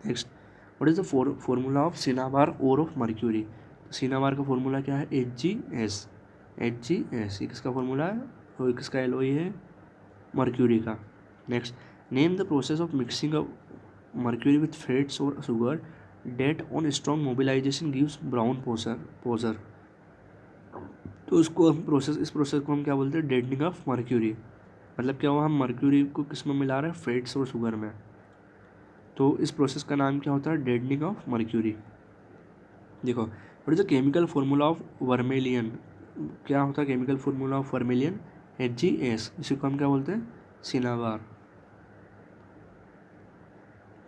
Next, what is the formula of cinnabar ore of mercury? Cinnabar का फॉर्मूला क्या है? HgS। HgS ये किसका फॉर्मूला है? और किसका एलॉय है? मर्क्यूरी का। Next, name the process of mixing mercury with fats और sugar that on strong mobilization gives brown powder. तो उसको हम इस प्रोसेस को हम क्या बोलते हैं? डेडनिंग ऑफ मर्क्यूरी। मतलब क्या हुआ? हम मर्क्यूरी को किस में मिला रहे हैं? फैट्स और शुगर में। तो इस प्रोसेस का नाम क्या होता है? Deadening of mercury. देखो what is the chemical formula of vermilion? क्या होता है chemical formula of vermilion? HgS। इसी को हम क्या बोलते हैं? Cinnabar.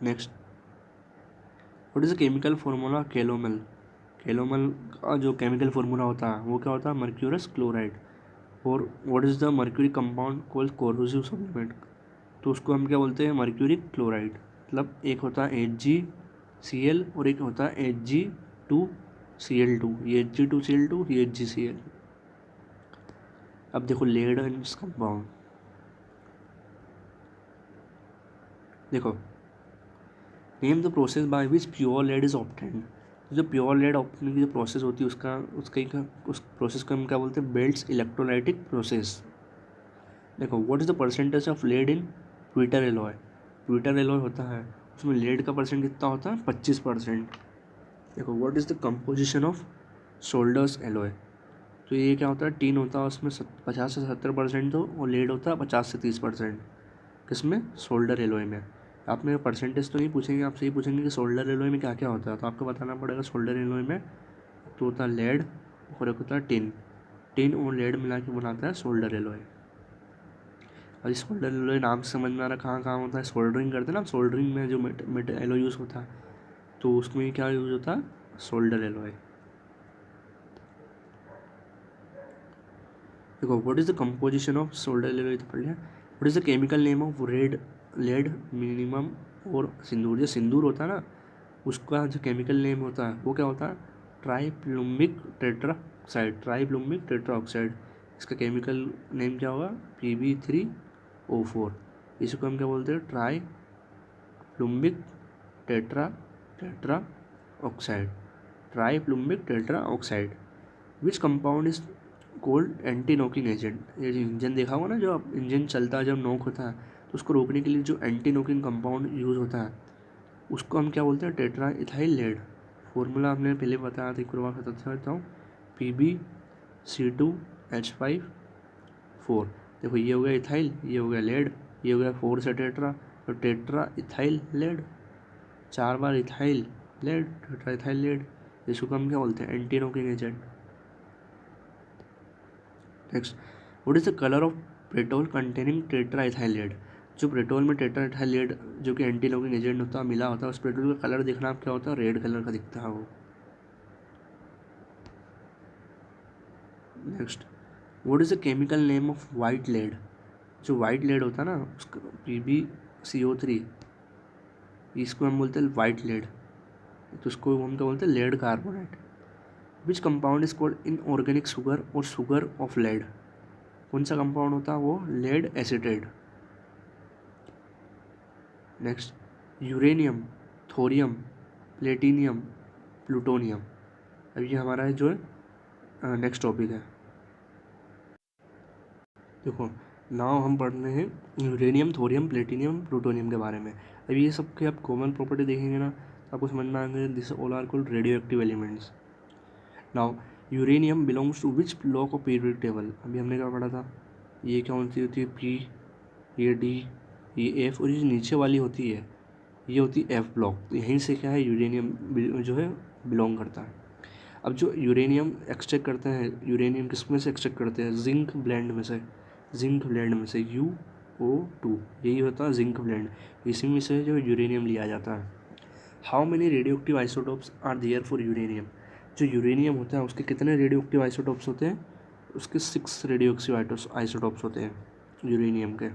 Next, what is the chemical formula calomel? Calomel का जो केमिकल फॉर्मूला होता है वो क्या होता है? Mercurous chloride. और what is the mercury compound called corrosive sublimate? तो उसको हम क्या बोलते हैं? Mercury chloride. मतलब एक होता है HgCl और एक होता है Hg2Cl2। ये Hg2Cl2, ये HgCl। अब देखो लेड एंड इट्स कंपाउंड। देखो name the process by which pure lead is obtained. जो प्योर लेड ऑब्टेन की जो प्रोसेस होती है उस प्रोसेस को हम क्या बोलते हैं? Betts electrolytic process. देखो what is the percentage of lead in twitter alloy? Twitter alloy होता है उसमें लेड का परसेंट कितना होता है? 25%। देखो what is the composition of shoulders alloy? तो ये क्या होता है? टीन होता है उसमें 50 से 70% तो, और लेड होता है 50 से 30%। किसमें? सोल्डर एलॉय में। आपने परसेंटेज तो नहीं पूछेंगे, आपसे ये पूछेंगे कि सोल्डर एलॉय में क्या क्या होता है, तो आपको बताना पड़ेगा सोल्डर एलॉय में तो होता है लेड और एक होता है टिन। टिन और लेड मिला के बनाता है सोल्डर एलॉय। और इस सोल्डर एलॉय नाम से समझ में आ रहा कहाँ कहाँ होता है? सोल्डरिंग करते हैं ना, सोल्डरिंग में जो मेटल एलॉय यूज़ होता है तो उसमें क्या यूज़ होता है? Solder alloy. देखो what is the composition of solder alloy तो पढ़ लिया। What is the chemical name of red lead minimum और सिंदूर? जो सिंदूर होता है ना उसका जो केमिकल नेम होता है वो क्या होता है? Triplumbic tetroxide. ट्राईप्लुम्बिक टेट्राऑक्साइड इसका केमिकल नेम क्या होगा? Pb3O4। इसको हम क्या बोलते हैं? Triplumbic tetra oxide. Triplumbic tetra oxide. Which compound is called anti knocking agent? ये जो इंजन देखा होगा ना, जो इंजन चलता है जब नॉक होता है तो उसको रोकने के लिए जो एंटी नॉकिंग कंपाउंड यूज़ होता है उसको हम क्या बोलते हैं? Tetra ethyl lead. फॉर्मूला आपने पहले बताया था, एक बार बताता हूँ। Pb CH5 4। देखो ये हो गया इथाइल, ये हो गया लेड, ये हो गया 4 से टेट्रा, तो टेट्रा इथाइल लेड। 4 बार इथाइल लेड, टेट्राइथाइल लेड, इसको हम क्या बोलते हैं, anti knocking agent. Next, what is the colour of petrol containing tetraethyl lead. जो पेट्रोल में टेट्राइथाइल लेड जो कि एंटी नॉकिंग एजेंट होता है मिला होता है, उस पेट्रोल का कलर देखना आप क्या होता है, रेड कलर का दिखता है वो। Next, what is the chemical name of white lead. जो वाइट लेड होता है ना उसका PbCO3, इसको हम बोलते हैं वाइट लेड, तो उसको हम क्या बोलते हैं, lead carbonate. Which compound is called inorganic sugar or sugar of lead. कौन सा कंपाउंड होता है वो, lead acetate. Next, uranium, thorium, platinum, plutonium. अब ये हमारा जो है नेक्स्ट टॉपिक है। देखो, नाउ हम पढ़ रहे हैं यूरेनियम, थोरियम, प्लेटिनियम, प्लूटोनियम के बारे में। अब ये सब के आप कॉमन प्रॉपर्टी देखेंगे ना, तो आपको समझ में आएंगे this all are called radioactive elements. Now uranium belongs to which block of periodic table. अभी हमने क्या पढ़ा था, ये क्या होती है, पी, ये डी, ये एफ, और ये नीचे वाली होती है ये होती है एफ ब्लॉक। तो यहीं से क्या है, यूरेनियम जो है बिलोंग करता है। अब जो यूरेनियम एक्सट्रैक्ट करते हैं, यूरेनियम किस में से एक्सट्रैक्ट करते हैं, जिंक ब्लेंड में से। जिंक ब्लेंड में से UO2, यही होता है जिंक ब्लेंड, इसी में से जो यूरेनियम लिया जाता है। How many radioactive isotopes are there for uranium. जो यूरेनियम होता है उसके कितने रेडियो एक्टिव आइसोटोप्स होते हैं, उसके 6 रेडियो एक्टिव आइसोटोप्स होते हैं यूरेनियम के।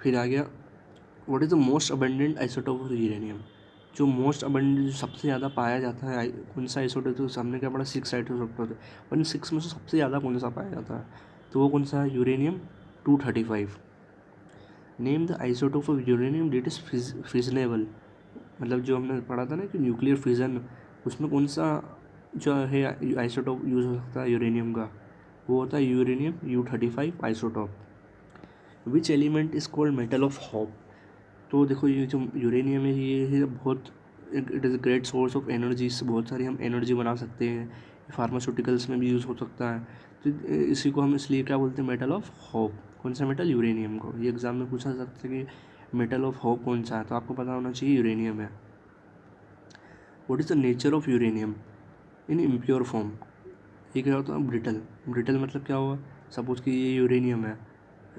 फिर आ गया, what is the most abundant isotope of uranium. जो मोस्ट अबंडेंट, जो सबसे ज़्यादा पाया जाता है कौन सा आइसोटोप, तो सामने क्या पड़ा, 6 आइसोटोप होते हैं, और इन 6 में से सबसे ज़्यादा कौन सा पाया जाता है, तो वो कौन सा है, uranium 235। Name the isotope of uranium that is fissionable. मतलब जो हमने पढ़ा था ना कि न्यूक्लियर फिजन, उसमें कौन सा जो है आइसोटोप यूज़ हो सकता है यूरेनियम का, वो होता है uranium U35 isotope. Which element is called metal of hope. तो देखो ये जो यूरेनियम है ये है बहुत, it is great source of energy, इससे बहुत सारी हम एनर्जी बना सकते हैं, फार्मास्यूटिकल्स में भी यूज़ हो सकता है। तो इसी को हम इसलिए क्या बोलते हैं, मेटल ऑफ होप। कौन सा मेटल, यूरेनियम को। ये एग्जाम में पूछा जा सकता है कि मेटल ऑफ होप कौन सा है, तो आपको पता होना चाहिए यूरेनियम है। What is the nature of uranium in impure form. ये क्या होता है, ब्रिटल। ब्रिटल मतलब क्या हुआ, सपोज कि ये यूरेनियम है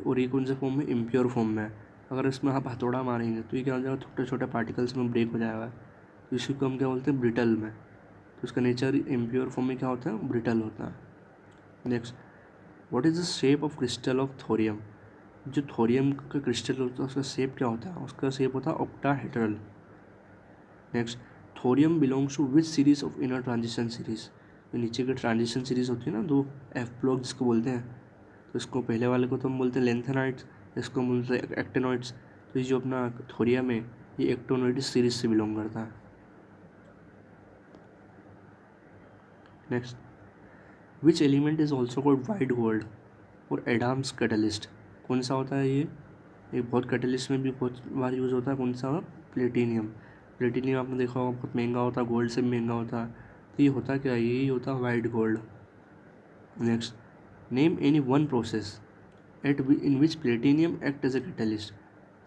और ये कौन से फॉर्म में, इम्प्योर फॉर्म में है। अगर इसमें आप हथौड़ा मारेंगे तो ये क्या हो जाएगा, छोटे छोटे पार्टिकल्स में ब्रेक हो जाएगा, तो इसी को हम क्या बोलते हैं, ब्रिटल में। तो इसका नेचर इम्प्योर फॉर्म में क्या होता है, ब्रिटल होता है। Next, what is the shape of crystal of thorium. जो थोरियम का क्रिस्टल होता है उसका शेप क्या होता है, उसका शेप होता है octahedral. Next, thorium belongs to which series of inner transition series. जो नीचे की ट्रांजिशन सीरीज होती है ना, दो एफ ब्लॉक जिसको बोलते हैं, तो इसको पहले वाले को तो हम बोलते हैं लेंथेनाइट्स, इसको हम बोलते हैं एक्टेनॉइड्स। तो ये जो अपना थोरियम है ये एक्टोनॉइड्स सीरीज से बिलोंग करता है। Next, which element is also called white gold और एडम्स कैटलिस्ट। कौन सा होता है ये बहुत कैटलिस्ट में भी बहुत बार यूज़ होता है। कौन सा, प्लेटिनियम। प्लेटिनियम आपने देखा होगा बहुत महंगा होता है, गोल्ड से भी महंगा होता है। तो ये होता क्या है, यही होता है white gold. Next, name any one process in which platinum act as a catalyst.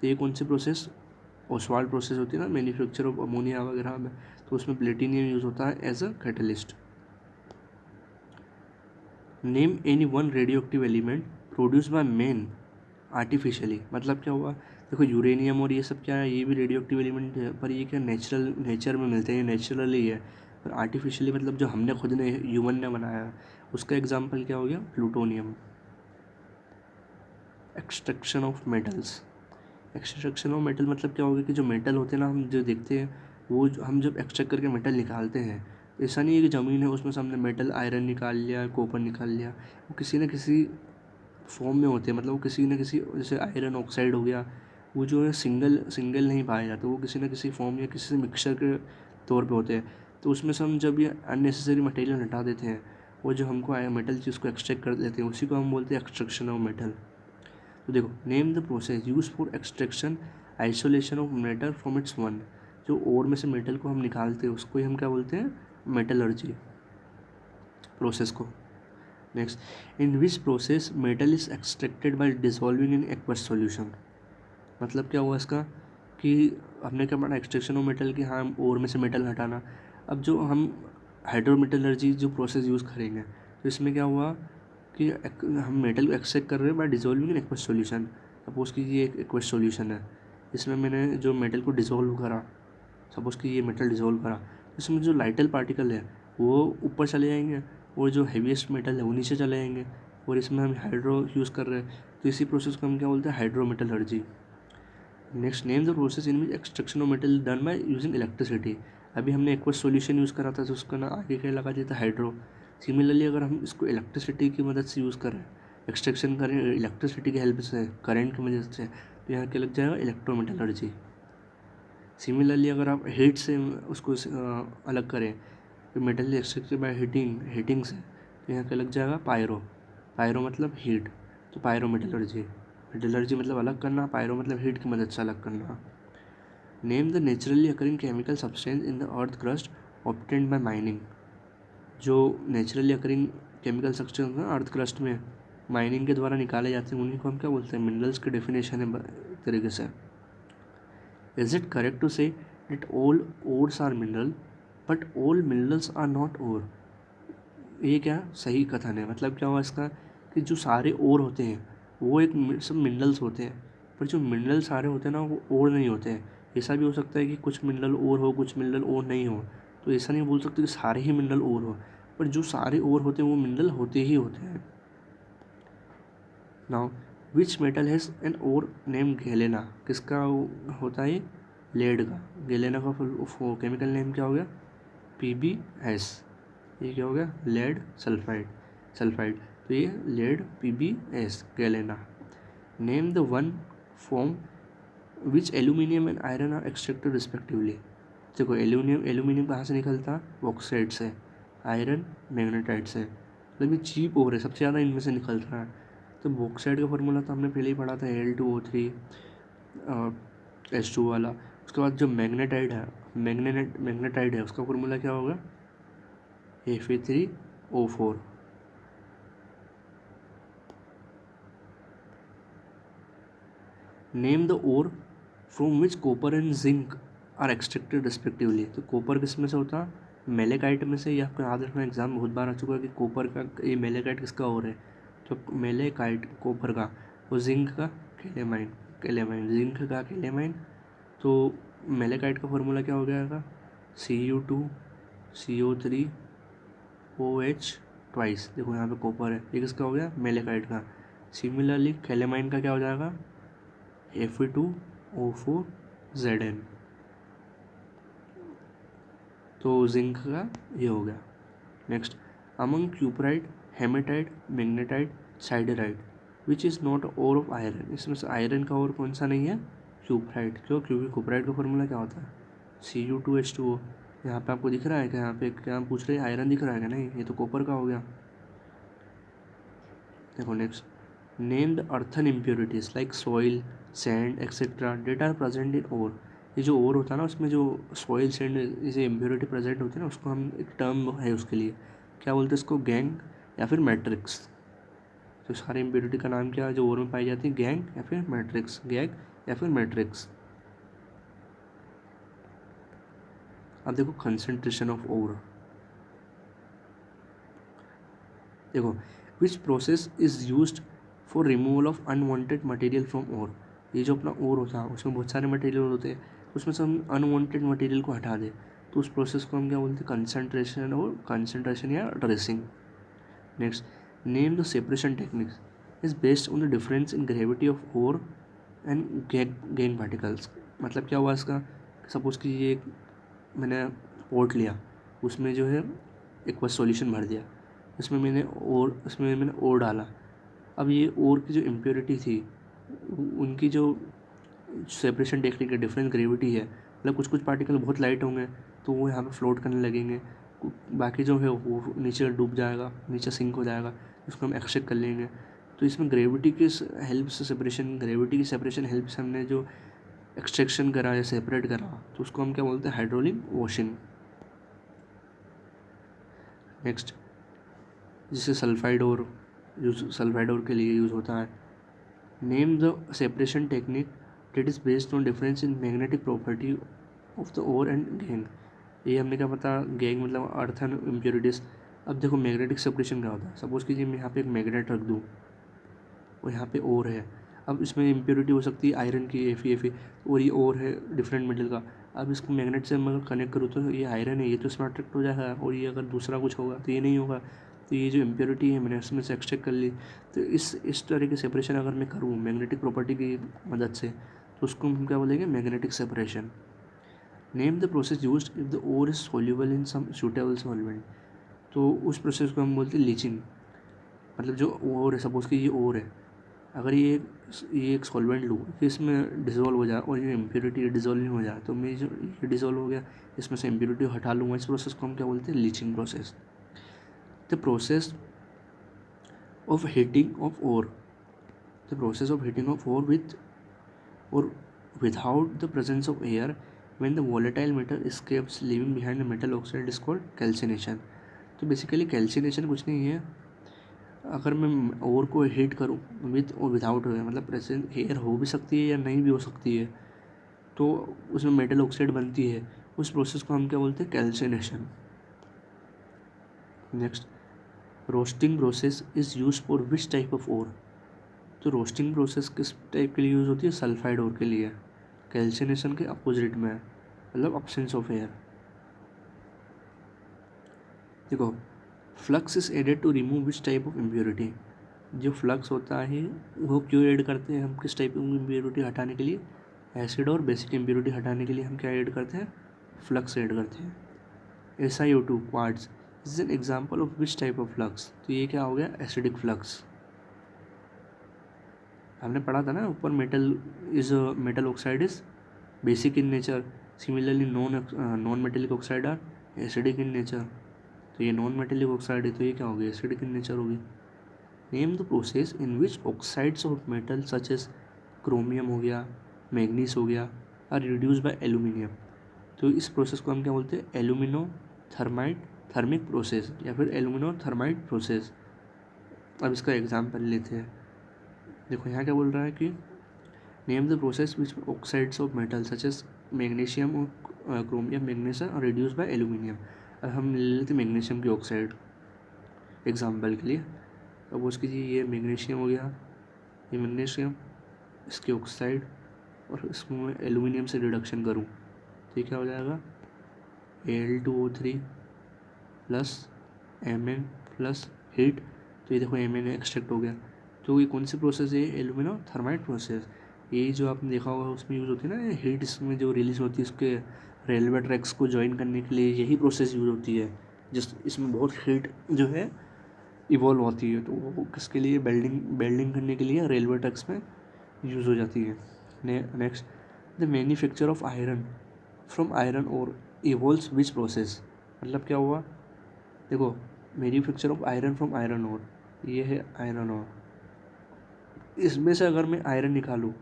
तो ये कौन सी प्रोसेस, ओसवाल्ड प्रोसेस होती है ना, मैन्युफैक्चर ऑफ अमोनिया वगैरह में, तो उसमें प्लेटिनियम यूज़ होता है as a catalyst. Name any one radioactive element produce by man artificially. मतलब क्या हुआ, देखो यूरेनियम और ये सब क्या है, ये भी रेडियो एक्टिव एलिमेंट है, पर ये क्या नेचर में मिलते हैं, नेचुरली है। पर आर्टिफिशियली मतलब जो हमने खुद ने, ह्यूमन ने बनाया, उसका एग्जाम्पल क्या हो गया, plutonium. Extraction of metals. Extraction of metal मतलब क्या होगा कि जो मेटल होते हैं ना, हम जो देखते हैं वो हम जब एक्सट्रैक्ट करके मेटल निकालते हैं, ऐसा नहीं है कि ज़मीन है उसमें से हमने मेटल आयरन निकाल लिया, कॉपर निकाल लिया, वो किसी न किसी फॉर्म में होते हैं। मतलब वो किसी न किसी, जैसे आयरन ऑक्साइड हो गया, वो जो है सिंगल सिंगल नहीं पाया जाता, वो किसी न किसी फॉर्म या किसी मिक्सचर के तौर पे होते हैं। तो उसमें से हम जब ये अननेसेसरी मटेरियल हटा देते हैं, वो जो हमको मेटल चीज़ को एक्सट्रैक्ट कर देते हैं, उसी को हम बोलते हैं एक्सट्रैक्शन ऑफ मेटल। तो देखो, name the process use for extraction isolation of metal from its one. जो ओर में से मेटल को हम निकालते हैं उसको ही हम क्या बोलते हैं, मेटलर्जी प्रोसेस को। Next, in which process metal is extracted bye dissolving in aqueous solution. मतलब क्या हुआ इसका कि हमने क्या पढ़ा एक्सट्रैक्शन ऑफ मेटल कि हाँ ओर में से मेटल हटाना। अब जो हम हाइड्रोमेटलर्जी जो प्रोसेस यूज़ करेंगे तो इसमें क्या हुआ कि हम मेटल को एक्सट्रैक्ट कर रहे हैं by dissolving in aqueous solution. Suppose कि ये एक एक्वस सॉल्यूशन है, इसमें मैंने जो मेटल को डिज़ोल्व करा, सपोज़ कि ये मेटल डिज़ोल्व करा, इसमें जो लाइटल पार्टिकल है वो ऊपर चले जाएंगे और जो हैवीएस्ट मेटल है वो नीचे चले जाएंगे, और इसमें हम हाइड्रो यूज़ कर रहे हैं तो इसी प्रोसेस को हम क्या बोलते हैं, hydrometallurgy. Next, name the process in which extraction of metal done by using electricity. अभी हमने एक्वस सॉल्यूशन यूज़ करा था तो उसका ना आगे क्या लगा दिया था, हाइड्रो। सिमिलरली अगर हम इसको इलेक्ट्रिसिटी की मदद से यूज़ करें, एक्सट्रैक्शन करें इलेक्ट्रिसिटी की हेल्प से, करंट की मदद से, तो यहाँ क्या लग जाएगा, इलेक्ट्रोमेटलर्जी। सिमिलरली अगर आप हीट से उसको अलग करें, तो मेटल एक्सट्रैक्टेड बाय हीटिंग से, तो यहाँ क्या लग जाएगा, पायरो। पायरो मतलब हीट, तो पायरोमेटलर्जी। मेटलर्जी मतलब अलग करना, पायरो मतलब हीट की मदद से अलग करना। Name the naturally occurring chemical substance in the earth crust obtained by mining. जो नेचुरली अकरिंग केमिकल सब्सटेंस ना अर्थ क्रस्ट में माइनिंग के द्वारा निकाले जाते हैं उन्हीं को हम क्या बोलते हैं, मिनरल्स की डेफिनेशन है तरीके से। इज इट करेक्ट टू से that all ores are mineral but all minerals are not ore? ये क्या सही कथन है, मतलब क्या हुआ इसका कि जो सारे ओर होते हैं वो एक सब मिनरल्स होते हैं, पर जो मिनरल सारे होते हैं ना वो ओर नहीं होते हैं। ऐसा भी हो सकता है कि कुछ मिनरल ओर हो, कुछ मिनरल ओर नहीं हो, तो ऐसा नहीं बोल सकते कि सारे ही मिनरल ओर हो, पर जो सारे ओर होते हैं वो मिनरल होते ही होते हैं। Now which metal has an ore name galena. किसका होता है, लेड का। गैलेना का फुल केमिकल नेम क्या हो गया, PbS। ये क्या हो गया, लेड सल्फाइड। तो ये lead PbS galena. Name the one form which aluminium and iron are extracted respectively. देखो एल्यूमिनियम कहाँ से निकलता है, बॉक्साइट से, आयरन मैग्नेटाइट से, मतलब ये चीप ओर है, सबसे ज़्यादा इनमें से निकलता है। तो बॉक्साइट का फॉर्मूला तो हमने पहले ही पढ़ा था, Al2O3 H2 वाला। उसके बाद जो मैग्नेटाइड है उसका फॉर्मूला क्या होगा, Fe3O4। Name the ore from which copper and zinc are extracted respectively. तो कॉपर किस में से होता है, मेलेकाइट में से। ये आपको याद रखना, एग्जाम बहुत बार आ चुका है कि कॉपर का ये मेलेकाइट किसका ओर है, तो मेलेकाइट कॉपर का, और जिंक का केलेमाइन जिंक का केलेमाइन। तो मेलेकाइट का फॉर्मूला क्या हो जाएगा, Cu2CO3OH ट्वाइस। देखो यहाँ पे कॉपर है, ये किसका हो गया, मेलेकाइट का। सिमिलरली केलेमाइन का क्या हो जाएगा, Fe2O4Zn। तो जिंक का ये हो गया। Next, among cuprite, haematite, magnetite, siderite which is not ore of iron. इसमें से आयरन का और कौन सा नहीं है, क्यूपराइट। क्यों, क्योंकि क्यूपराइट का फॉर्मूला क्या होता है, Cu2H2O। यहाँ पे आपको दिख रहा है क्या, यहाँ पे क्या हम पूछ रहे हैं, आयरन दिख रहा है क्या, नहीं, ये तो कॉपर का हो गया। देखो next, name the earthen impurities like soil, sand etcetera that are present in ore. ये जो ओर होता है ना उसमें जो सॉइल सैंड जैसे इम्प्योरिटी प्रेजेंट होती है ना, उसको हम एक टर्म है उसके लिए, क्या बोलते हैं इसको, गैंग या फिर मैट्रिक्स। तो सारे इम्प्योरिटी का नाम क्या है जो ओर में पाई जाती है, गैंग या फिर मैट्रिक्स, गैंग या फिर मैट्रिक्स। अब देखो कंसंट्रेशन ऑफ ओर। देखो, which process is used for removal of unwanted material from ore. ये जो अपना ओर होता है उसमें बहुत सारे मटेरियल होते हैं, उसमें से हम अनवांटेड मटेरियल को हटा दें तो उस प्रोसेस को हम क्या बोलते हैं, कंसंट्रेशन या dressing. Next, name the separation techniques is based on the difference in gravity of ore and gangue particles. मतलब क्या हुआ इसका, सपोज़ कि ये मैंने पोर्ट लिया, उसमें जो है एक बस सॉल्यूशन भर दिया, उसमें मैंने ओर डाला। अब ये ओर की जो इम्प्योरिटी थी उनकी जो सेपरेशन टेक्निक है, डिफरेंट ग्रेविटी है, मतलब कुछ कुछ पार्टिकल बहुत लाइट होंगे तो वो यहाँ पे फ्लोट करने लगेंगे, बाकी जो है वो नीचे डूब जाएगा, नीचे सिंक हो जाएगा, उसको हम एक्सट्रैक्ट कर लेंगे। तो इसमें ग्रेविटी की हेल्प से ग्रेविटी की सेपरेशन हेल्प से हमने जो एक्सट्रैक्शन करा या सेपरेट करा तो उसको हम क्या बोलते हैं, हाइड्रोलिक वॉशिंग। नेक्स्ट, जिसे सल्फाइड और के लिए यूज़ होता है। Name the separation technique that is based on difference in magnetic property of the ore and gangue. ये हमने क्या पता, गैंग मतलब अर्थ एंड इम्प्योरिटीज़। अब देखो मैग्नेटिक सेपरेशन क्या होता है, सपोज कीजिए मैं यहाँ पे एक मैग्नेट रख दूँ और यहाँ पे ओर है। अब इसमें इम्प्योरिटी हो सकती है आयरन की Fe और ये ओर है डिफरेंट मेटल का। अब इसको मैग्नेट से मैं कनेक्ट करूँ तो ये आयरन है, ये तो इसमें अट्रैक्ट हो जाएगा, और ये अगर दूसरा कुछ होगा तो ये नहीं होगा। तो ये जो इम्प्योरिटी है मैंने इसमें से एक्सट्रैक्ट कर ली। तो इस तरह की सेपरेशन अगर मैं करूँ मैग्नेटिक प्रॉपर्टी की मदद से, तो उसको हम क्या बोलेंगे, magnetic separation. Name the process used if the ore is soluble in some suitable solvent. तो उस प्रोसेस को हम बोलते हैं लीचिंग। मतलब जो ओर है, सपोज कि ये ओर है, अगर ये एक सॉल्वेंट लूँ कि इसमें डिज़ोल्व हो जाए और ये इम्प्योरिटी डिज़ोल्व नहीं हो जाए, तो मैं जो ये डिज़ोल्व हो गया इसमें से इम्प्योरिटी हटा लूँगा। इस प्रोसेस को हम क्या बोलते हैं, leaching process. The process of heating of ore, the process of heating of ore with or without the presence of air when the volatile metal escapes leaving behind the metal oxide is called calcination। तो basically calcination कुछ नहीं है, अगर मैं ओर को heat करूँ with और without है, मतलब प्रेजेंट एयर हो भी सकती है या नहीं भी हो सकती है, तो उसमें मेटल ऑक्साइड बनती है। उस प्रोसेस को हम क्या बोलते हैं, calcination. Next, roasting process is use for which type of ore. तो रोस्टिंग प्रोसेस किस टाइप के लिए यूज़ होती है, सल्फाइड ओर के लिए। कैल्सिनेशन के अपोजिट में है, मतलब अब्सेंस ऑफ एयर। देखो, flux is added to remove which type of impurity. जो फ्लक्स होता है वो क्यों ऐड करते हैं हम, किस टाइप की इम्प्योरिटी हटाने के लिए, एसिड और बेसिक इम्प्योरिटी हटाने के लिए हम क्या ऐड करते हैं, फ्लक्स ऐड करते हैं। SiO2 quartz is an example of which type of flux. तो ये क्या हो गया, एसिडिक फ्लक्स। हमने पढ़ा था ना ऊपर, metal oxide is basic in nature, similarly non metallic oxide are acidic in nature. तो ये नॉन मेटेलिक ऑक्साइड है, तो ये क्या होगी, एसिडिक इन नेचर होगी। Name the process in which oxides of metal such as chromium हो गया, मैग्नीस हो गया, आर रिड्यूस बाय एल्यूमिनियम। तो इस प्रोसेस को हम क्या बोलते हैं, एल्यूमिनो थर्मिक प्रोसेस या फिर एल्यूमिनो थर्माइट प्रोसेस। अब इसका एग्जाम्पल लेते हैं। देखो यहाँ क्या बोल रहा है कि name the process which oxides of metal such as magnesium और chromium magnesium are reduce by aluminium. अब हम ले लेते हैं मैग्नीशियम की ऑक्साइड एग्जाम्पल के लिए। अब उसकी जी ये मैग्नीशियम हो गया, ये मैग्नीशियम, इसकी ऑक्साइड, और इसमें मैं एल्यूमिनियम से रिडक्शन करूँ तो ये क्या हो जाएगा, Al2O3 plus Mn plus heat. तो ये देखो Mn एक्सट्रैक्ट हो गया। तो ये कौन सी प्रोसेस है, एल्यूमिनो थर्माइट प्रोसेस। ये जो आपने देखा होगा उसमें यूज़ होती है ना, हीट इसमें जो रिलीज होती है उसके रेलवे ट्रैक्स को ज्वाइन करने के लिए यही प्रोसेस यूज़ होती है, जिस इसमें बहुत हीट जो है इवॉल्व होती है। तो वो किसके लिए, बेल्डिंग करने के लिए रेलवे ट्रैक्स में यूज़ हो जाती है। Next, the manufacture of iron from iron और इवॉल्व्स विच प्रोसेस। मतलब क्या हुआ, देखो manufacture of iron from iron और, ये है आयरन और, इसमें से अगर मैं आयरन निकालूँ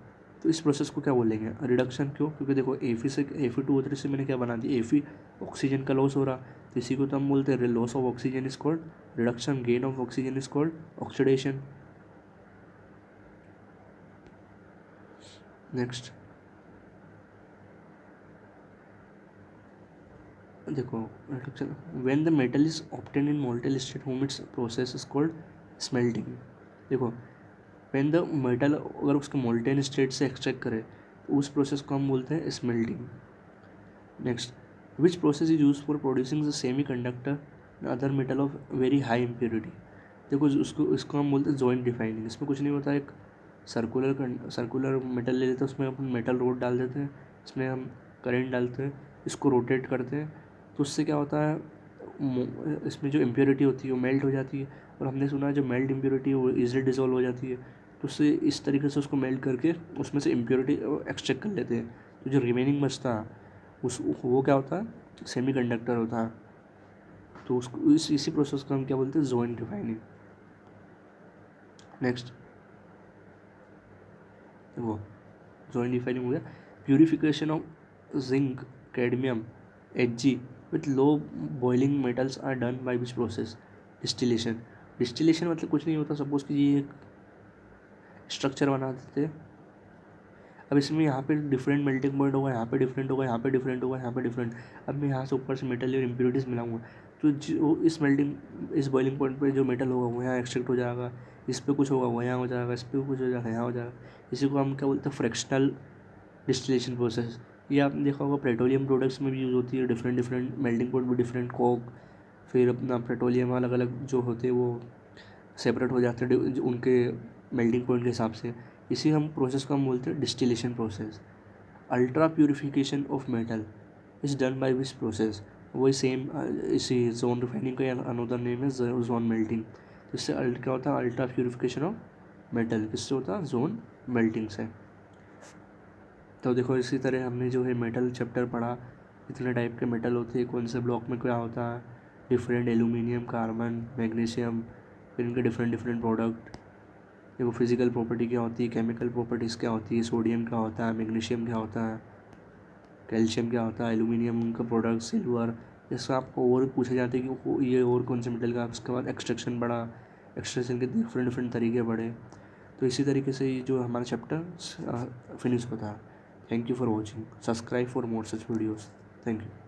तो इस प्रोसेस को क्या बोलेंगे, रिडक्शन। क्यों, क्योंकि देखो Fe2O3 से मैंने क्या बना दी, Fe ऑक्सीजन का लॉस हो रहा, तो इसी को तो हम बोलते हैं loss of oxygen is called reduction, gain of oxygen is called oxidation. Next देखो, reduction when the metal is obtain in molten state home its process is called smelting. देखो, व्हेन द मेटल अगर उसके molten state से extract करे तो उस process को हम बोलते हैं smelting. Next, which process is use for producing the semi conductor other metal of very high impurity. देखो इसको हम बोलते हैं जॉइंट डिफाइनिंग। इसमें कुछ नहीं होता, एक सर्कुलर मेटल ले लेते हैं, उसमें अपन मेटल रोड डाल देते हैं, इसमें हम करंट डालते हैं, इसको रोटेट करते हैं, तो उससे क्या होता है, इसमें जो इम्प्योरिटी होती है वो मेल्ट हो जाती है। और हमने सुना है जो मेल्ट इम्प्योरिटी है वो ईजिली डिजोल्व हो जाती है। तो उससे इस तरीके से उसको मेल्ट करके उसमें से इम्प्योरिटी एक्सट्रैक्ट कर लेते हैं। तो जो रिमेनिंग बचता है उस वो क्या होता है, सेमी कंडक्टर होता है। तो उसको इसी प्रोसेस को हम क्या बोलते हैं, जॉइंट डिफाइनिंग। नेक्स्ट वो जॉइंट डिफाइनिंग हो गया। Purification of zinc, cadmium, Hg with low boiling metals are done by which process, distillation. Distillation मतलब कुछ नहीं होता, सपोज कि ये एक स्ट्रक्चर बना देते हैं। अब इसमें यहाँ पे डिफरेंट मेल्टिंग पॉइंट होगा, यहाँ पे डिफरेंट होगा, यहाँ पे डिफरेंट होगा, यहाँ पे डिफरेंट। अब मैं यहाँ से ऊपर से मेटल और इम्प्योरिटीज़ मिलाऊंगा तो जो इस बॉइलिंग पॉइंट पे जो मेटल होगा वो यहाँ एक्सट्रैक्ट हो जाएगा, इस पर कुछ होगा वो यहाँ हो जाएगा, इस पर कुछ हो जाएगा यहाँ हो जाएगा। इसी को हम क्या बोलते हैं, फ्रैक्शनल डिस्टिलेशन प्रोसेस। ये आपने देखा होगा पेट्रोलियम प्रोडक्ट्स में भी यूज़ होती है, डिफरेंट डिफरेंट मेल्टिंग पॉइंट में डिफरेंट कोक, फिर अपना पेट्रोलियम अलग अलग जो होते हैं वो सेपरेट हो जाते हैं उनके मेल्टिंग पॉइंट के हिसाब से। इसी हम प्रोसेस को हम बोलते हैं distillation process. Ultra purification of metal is done by this process. वही सेम इसी जोन रिफाइनिंग का अनदर नेम है जोन मेल्टिंग। इससे क्या होता है, अल्ट्रा प्यूरिफिकेशन ऑफ मेटल किससे होता है, जोन मेल्टिंग से। तो देखो इसी तरह हमने जो है मेटल चैप्टर पढ़ा, कितने टाइप के मेटल होते हैं, कौन से ब्लॉक में क्या होता है, डिफरेंट एल्यूमिनियम, कार्बन, मैग्नीशियम, फिर इनके डिफरेंट डिफरेंट प्रोडक्ट, देखो फिजिकल प्रॉपर्टी क्या होती है, केमिकल प्रॉपर्टीज़ क्या होती है, सोडियम क्या होता है, मैग्नीशियम क्या होता है, कैल्शियम क्या होता है, एल्यूमिनियम उनका प्रोडक्ट, सिल्वर। जैसे आपको और पूछे जाते हैं कि ये और कौन से मेटल का, उसके बाद एक्सट्रैक्शन बढ़ा, एक्सट्रैक्शन के डिफरेंट डिफरेंट तरीके बढ़े। तो इसी तरीके से ये जो हमारा चैप्टर फिनिश होता है। Thank you for watching, subscribe for more such videos. Thank you.